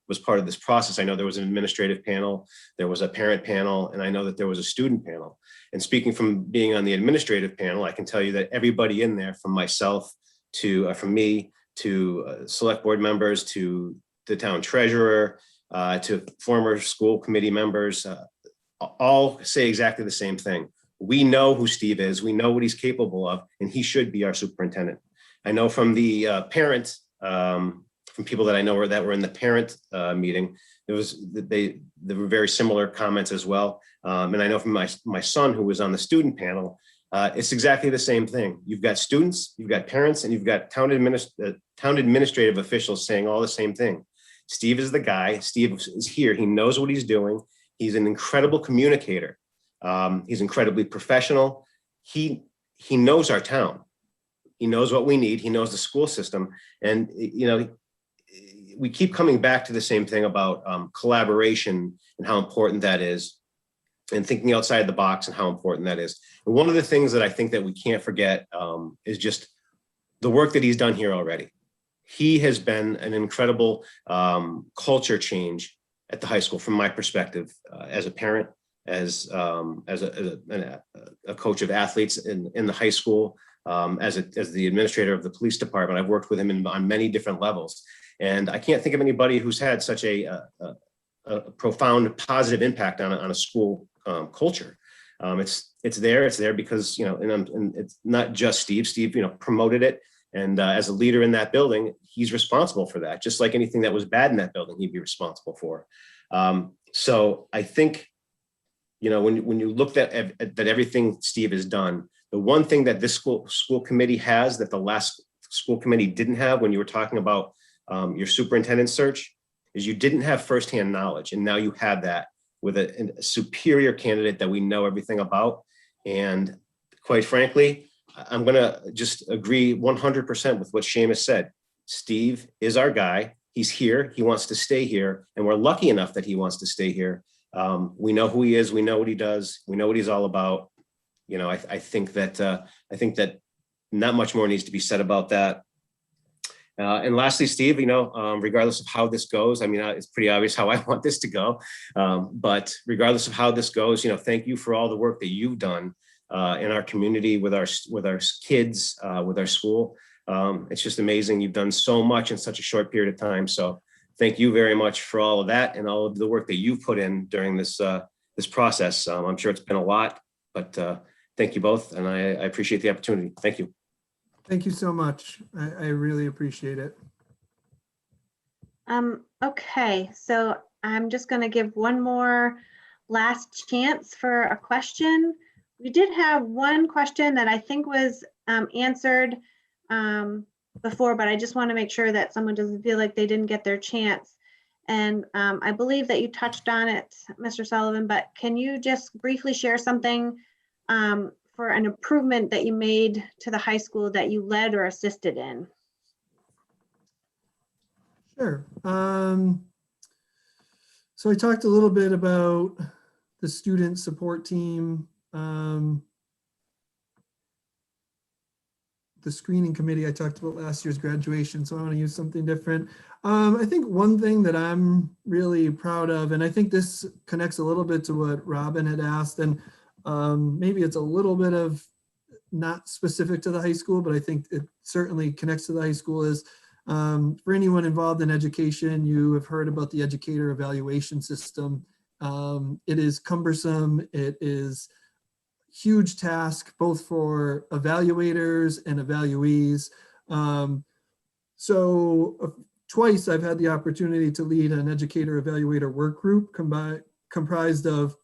Speaker 10: was part of this process. I know there was an administrative panel, there was a parent panel, and I know that there was a student panel. And speaking from being on the administrative panel, I can tell you that everybody in there, from myself to, from me to select board members, to the town treasurer, to former school committee members, all say exactly the same thing. We know who Steve is, we know what he's capable of, and he should be our superintendent. I know from the parent, from people that I know that were in the parent meeting, there were very similar comments as well. And I know from my son, who was on the student panel, it's exactly the same thing. You've got students, you've got parents, and you've got town administrative officials saying all the same thing. Steve is the guy. Steve is here. He knows what he's doing. He's an incredible communicator. He's incredibly professional. He knows our town. He knows what we need. He knows the school system. And, you know, we keep coming back to the same thing about collaboration and how important that is, and thinking outside the box and how important that is. And one of the things that I think that we can't forget is just the work that he's done here already. He has been an incredible culture change at the high school, from my perspective, as a parent, as a coach of athletes in the high school, as the administrator of the police department. I've worked with him on many different levels. And I can't think of anybody who's had such a profound positive impact on a school culture. It's there because, you know, and it's not just Steve. Steve, you know, promoted it. And as a leader in that building, he's responsible for that. Just like anything that was bad in that building, he'd be responsible for. So I think, you know, when you looked at everything Steve has done, the one thing that this school committee has that the last school committee didn't have, when you were talking about your superintendent search, is you didn't have firsthand knowledge. And now you have that with a superior candidate that we know everything about. And quite frankly, I'm going to just agree 100% with what Seamus said. Steve is our guy. He's here. He wants to stay here. And we're lucky enough that he wants to stay here. We know who he is. We know what he does. We know what he's all about. You know, I think that not much more needs to be said about that. And lastly, Steve, you know, regardless of how this goes, I mean, it's pretty obvious how I want this to go. But regardless of how this goes, you know, thank you for all the work that you've done in our community, with our kids, with our school. It's just amazing. You've done so much in such a short period of time. So thank you very much for all of that and all of the work that you've put in during this process. I'm sure it's been a lot, but thank you both. And I appreciate the opportunity. Thank you.
Speaker 2: Thank you so much. I really appreciate it.
Speaker 1: Okay, so I'm just going to give one more last chance for a question. We did have one question that I think was answered before, but I just want to make sure that someone doesn't feel like they didn't get their chance. And I believe that you touched on it, Mr. Sullivan, but can you just briefly share something for an improvement that you made to the high school that you led or assisted in?
Speaker 2: Sure. So I talked a little bit about the student support team, the screening committee. I talked about last year's graduation, so I want to use something different. I think one thing that I'm really proud of, and I think this connects a little bit to what Robin had asked, and maybe it's a little bit of not specific to the high school, but I think it certainly connects to the high school, is for anyone involved in education, you have heard about the educator evaluation system. It is cumbersome. It is a huge task, both for evaluators and evaluees. Twice I've had the opportunity to lead an educator evaluator work group comprised of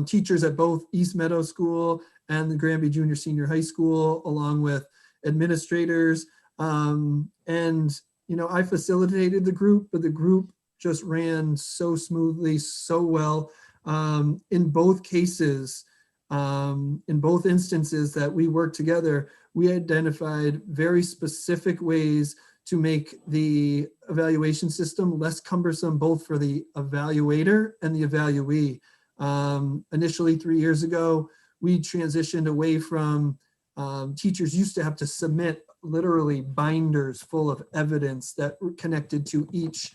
Speaker 2: teachers at both East Meadow School and the Granby Junior Senior High School, along with administrators. And, you know, I facilitated the group, but the group just ran so smoothly, so well. In both cases, in both instances that we worked together, we identified very specific ways to make the evaluation system less cumbersome, both for the evaluator and the evaluee. Initially 3 years ago, we transitioned away from teachers used to have to submit literally binders full of evidence that were connected to each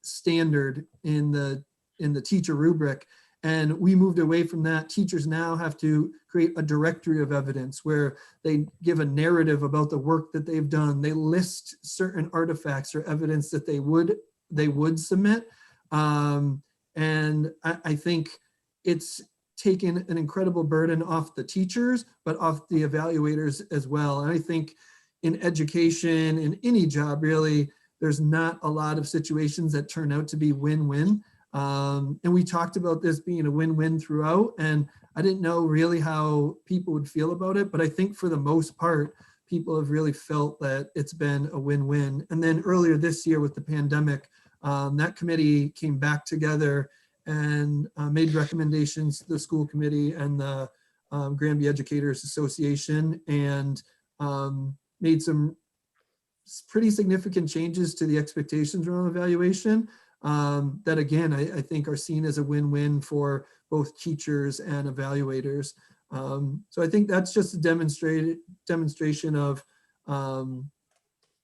Speaker 2: standard in the teacher rubric. And we moved away from that. Teachers now have to create a directory of evidence where they give a narrative about the work that they've done. They list certain artifacts or evidence that they would submit. And I think it's taken an incredible burden off the teachers, but off the evaluators as well. And I think in education, in any job really, there's not a lot of situations that turn out to be win-win. And we talked about this being a win-win throughout, and I didn't know really how people would feel about it, but I think for the most part, people have really felt that it's been a win-win. And then earlier this year with the pandemic, that committee came back together and made recommendations to the school committee and the Granby Educators Association, and made some pretty significant changes to the expectations around evaluation that again, I think are seen as a win-win for both teachers and evaluators. So I think that's just a demonstration of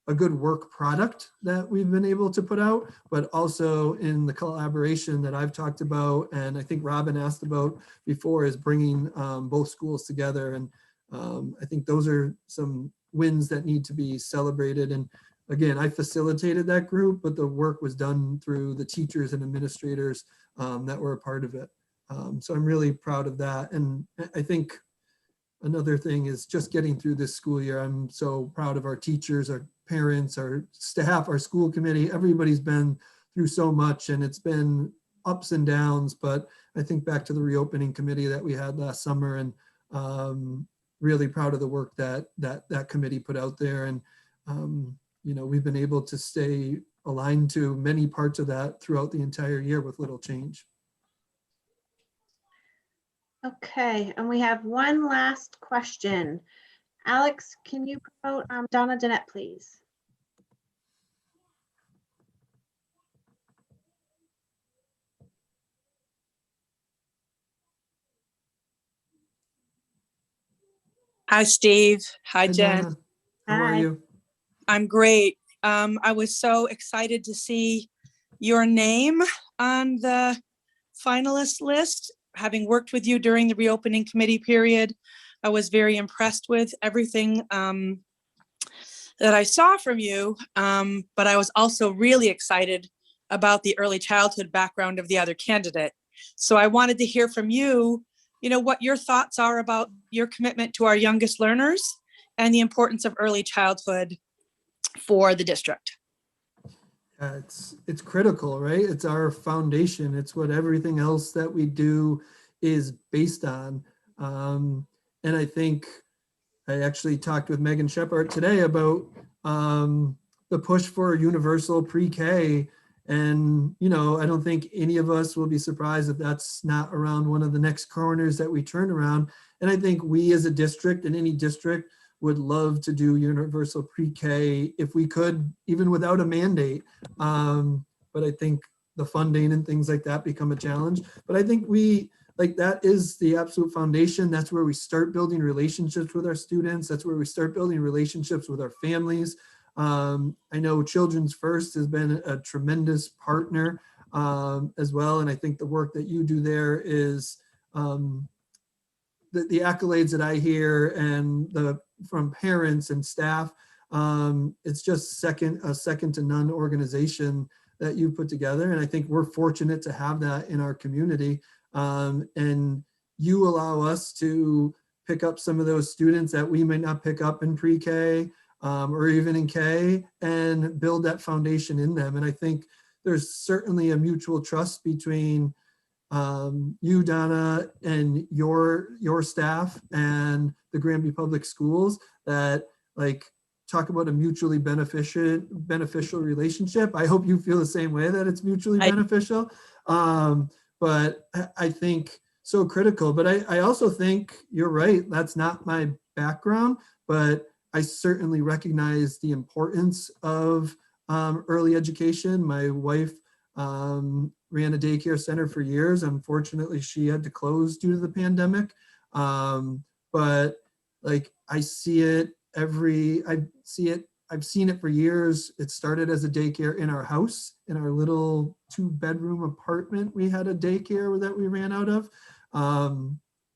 Speaker 2: a good work product that we've been able to put out, but also in the collaboration that I've talked about, and I think Robin asked about before, is bringing both schools together. And I think those are some wins that need to be celebrated. And again, I facilitated that group, but the work was done through the teachers and administrators that were a part of it. So I'm really proud of that. And I think another thing is just getting through this school year. I'm so proud of our teachers, our parents, our staff, our school committee. Everybody's been through so much, and it's been ups and downs. But I think back to the reopening committee that we had last summer, and really proud of the work that committee put out there. And you know, we've been able to stay aligned to many parts of that throughout the entire year with little change.
Speaker 1: Okay, and we have one last question. Alex, can you promote Donna Danette, please?
Speaker 11: Hi, Steve. Hi, Jen.
Speaker 2: Donna. How are
Speaker 1: Hi.
Speaker 2: you?
Speaker 11: I'm great. I was so excited to see your name on the finalist list. Having worked with you during the reopening committee period, I was very impressed with everything that I saw from you, but I was also really excited about the early childhood background of the other candidate. So I wanted to hear from you, what your thoughts are about your commitment to our youngest learners and the importance of early childhood for the district.
Speaker 2: It's critical, right? It's our foundation. It's what everything else that we do is based on. And I think I actually talked with Megan Shepard today about the push for universal pre-K. And, I don't think any of us will be surprised if that's not around one of the next corners that we turn around. And I think we as a district, and any district, would love to do universal pre-K if we could, even without a mandate. But I think the funding and things like that become a challenge. But I think that is the absolute foundation. That's where we start building relationships with our students. That's where we start building relationships with our families. I know Children's First has been a tremendous partner as well. And I think the work that you do there is the accolades that I hear and from parents and staff, it's just a second to none organization that you put together. And I think we're fortunate to have that in our community. And you allow us to pick up some of those students that we might not pick up in pre-K or even in K, and build that foundation in them. And I think there's certainly a mutual trust between you, Donna, and your staff and the Granby Public Schools that talk about a mutually beneficial relationship. I hope you feel the same way, that it's mutually beneficial. But I think so critical. But I also think you're right. That's not my background, but I certainly recognize the importance of early education. My wife ran a daycare center for years. Unfortunately, she had to close due to the pandemic. But I see it I've seen it for years. It started as a daycare in our house, in our little 2-bedroom apartment. We had a daycare that we ran out of.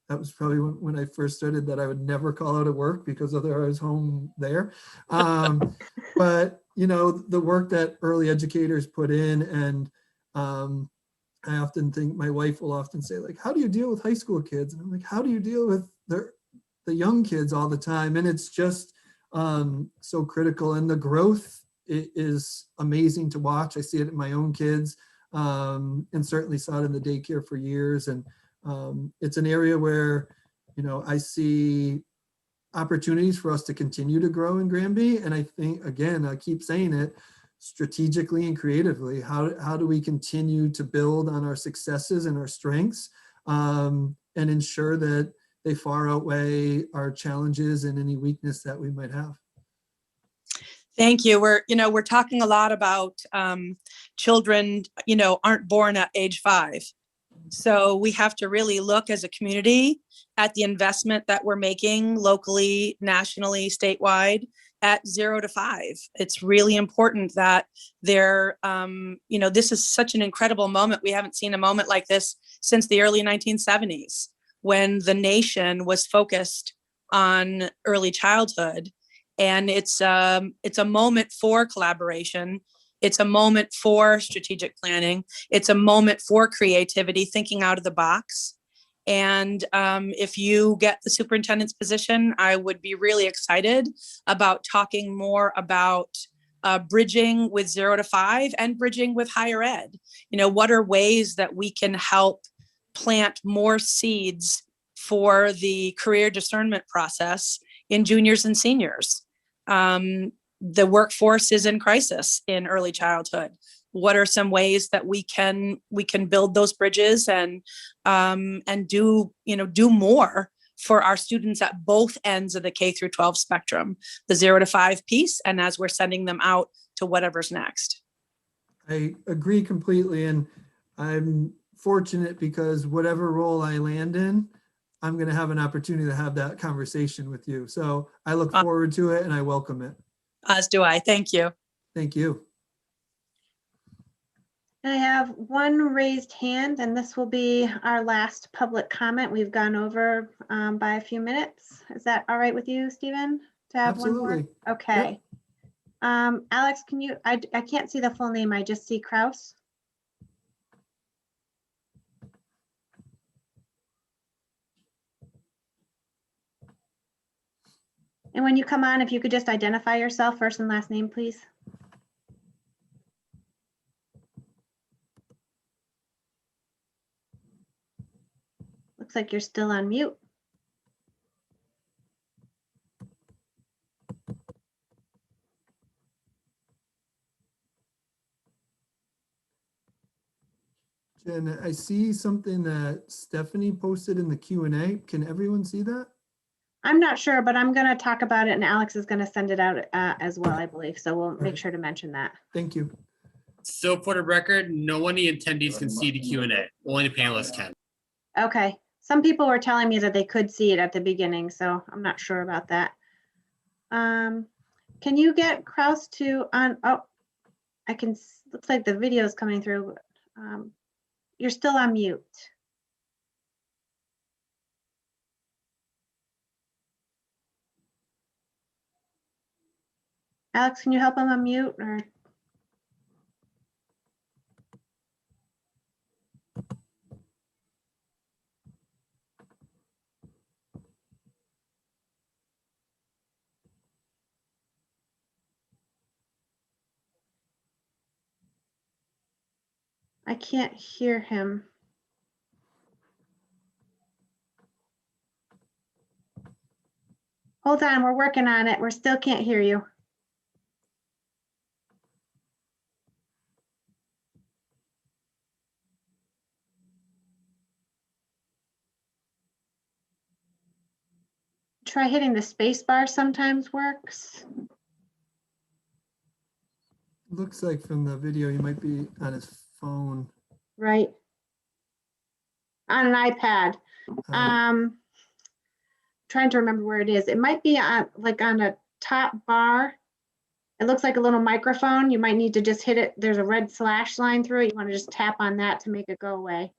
Speaker 2: That was probably when I first started that I would never call out of work because I was home there. But, you know, the work that early educators put in, and I often think, my wife will often say, like, how do you deal with high school kids? And I'm like, how do you deal with the young kids all the time? And it's just so critical. And the growth is amazing to watch. I see it in my own kids, and certainly saw it in the daycare for years. And it's an area where, you know, I see opportunities for us to continue to grow in Granby. And I think, again, I keep saying it, strategically and creatively, how do we continue to build on our successes and our strengths, and ensure that they far outweigh our challenges and any weakness that we might have.
Speaker 11: Thank you. We're talking a lot about children, aren't born at age 5. So we have to really look as a community at the investment that we're making locally, nationally, statewide at 0 to 5. It's really important that this is such an incredible moment. We haven't seen a moment like this since the early 1970s, when the nation was focused on early childhood. And it's a moment for collaboration. It's a moment for strategic planning. It's a moment for creativity, thinking out of the box. And if you get the superintendent's position, I would be really excited about talking more about bridging with 0 to 5 and bridging with higher ed. What are ways that we can help plant more seeds for the career discernment process in juniors and seniors? The workforce is in crisis in early childhood. What are some ways that we can build those bridges and do more for our students at both ends of the K through 12 spectrum, the 0 to 5 piece, and as we're sending them out to whatever's next.
Speaker 2: I agree completely, and I'm fortunate because whatever role I land in, I'm going to have an opportunity to have that conversation with you. So I look forward to it and I welcome it.
Speaker 11: As do I. Thank you.
Speaker 2: Thank you.
Speaker 1: I have one raised hand, and this will be our last public comment. We've gone over by a few minutes. Is that all right with you, Stephen, to have one more?
Speaker 2: Absolutely.
Speaker 1: Okay. Yep. Alex, can you, I can't see the full name. I just see Kraus. And when you come on, if you could just identify yourself, first and last name, please. Looks like you're still on mute.
Speaker 2: Jen, I see something that Stephanie posted in the Q&A. Can everyone see that?
Speaker 1: I'm not sure, but I'm going to talk about it, and Alex is going to send it out as well, I believe. So we'll make sure to mention that.
Speaker 2: Thank you.
Speaker 7: So for the record, no one of the attendees can see the Q&A. Only the panelists can.
Speaker 1: Okay. Some people were telling me that they could see it at the beginning, so I'm not sure about that. Can you get Kraus to on? Oh, I can. Looks like the video is coming through. You're still on mute. Alex, can you help him unmute? Or I can't hear him. Hold on, we're working on it. We still can't hear you. Try hitting the space bar sometimes works.
Speaker 2: Looks like from the video, he might be on his phone.
Speaker 1: Right. On an iPad. Trying to remember where it is. It might be on like on a top bar. It looks like a little microphone. You might need to just hit it. There's a red slash line through it. You want to just tap on that to make it go away.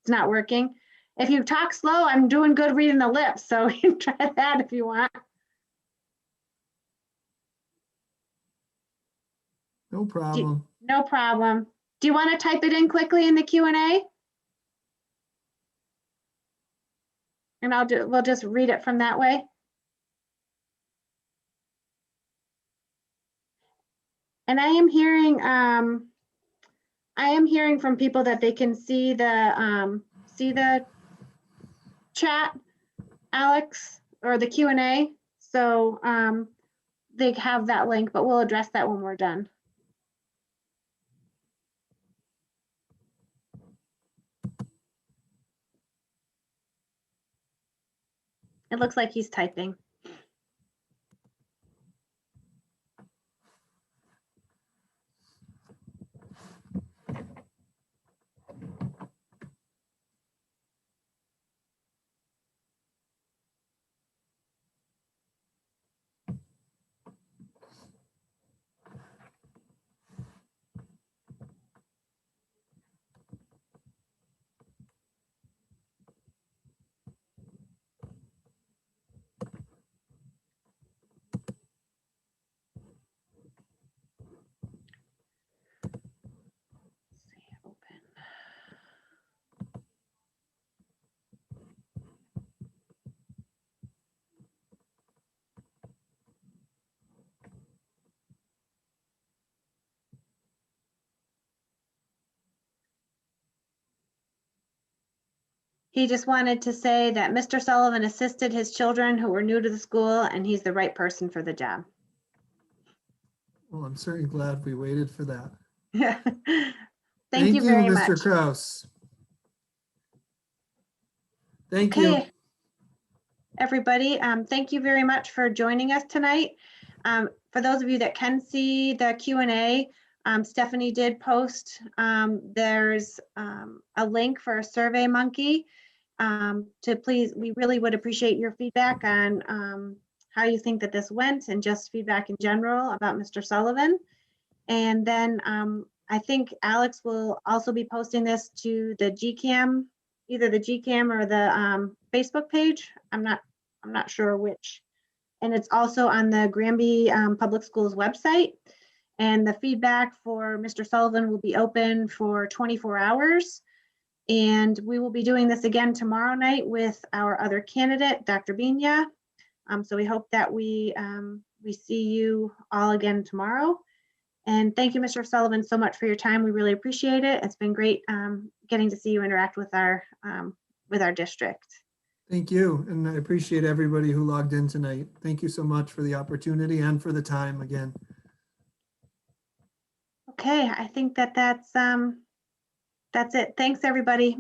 Speaker 1: It's not working. If you talk slow, I'm doing good reading the lips, so you can try that if you want.
Speaker 2: No problem.
Speaker 1: No problem. Do you want to type it in quickly in the Q&A? And we'll just read it from that way. And I am hearing from people that they can see the chat, Alex, or the Q&A. So they have that link, but we'll address that when we're done. It looks like he's typing. He just wanted to say that Mr. Sullivan assisted his children who were new to the school, and he's the right person for the job.
Speaker 2: Well, I'm certainly glad we waited for that.
Speaker 1: Thank you very much.
Speaker 2: Mr. Kraus. Thank you.
Speaker 1: Okay, everybody, thank you very much for joining us tonight. For those of you that can see the Q&A, Stephanie did post, there's a link for a Survey Monkey. We really would appreciate your feedback on how you think that this went and just feedback in general about Mr. Sullivan. And then I think Alex will also be posting this to the GCAM, either the GCAM or the Facebook page. I'm not sure which. And it's also on the Granby Public Schools website. And the feedback for Mr. Sullivan will be open for 24 hours. And we will be doing this again tomorrow night with our other candidate, Dr. Binya. So we hope that we see you all again tomorrow. And thank you, Mr. Sullivan, so much for your time. We really appreciate it. It's been great getting to see you interact with our district.
Speaker 2: Thank you. And I appreciate everybody who logged in tonight. Thank you so much for the opportunity and for the time again.
Speaker 1: Okay, I think that's it. Thanks, everybody.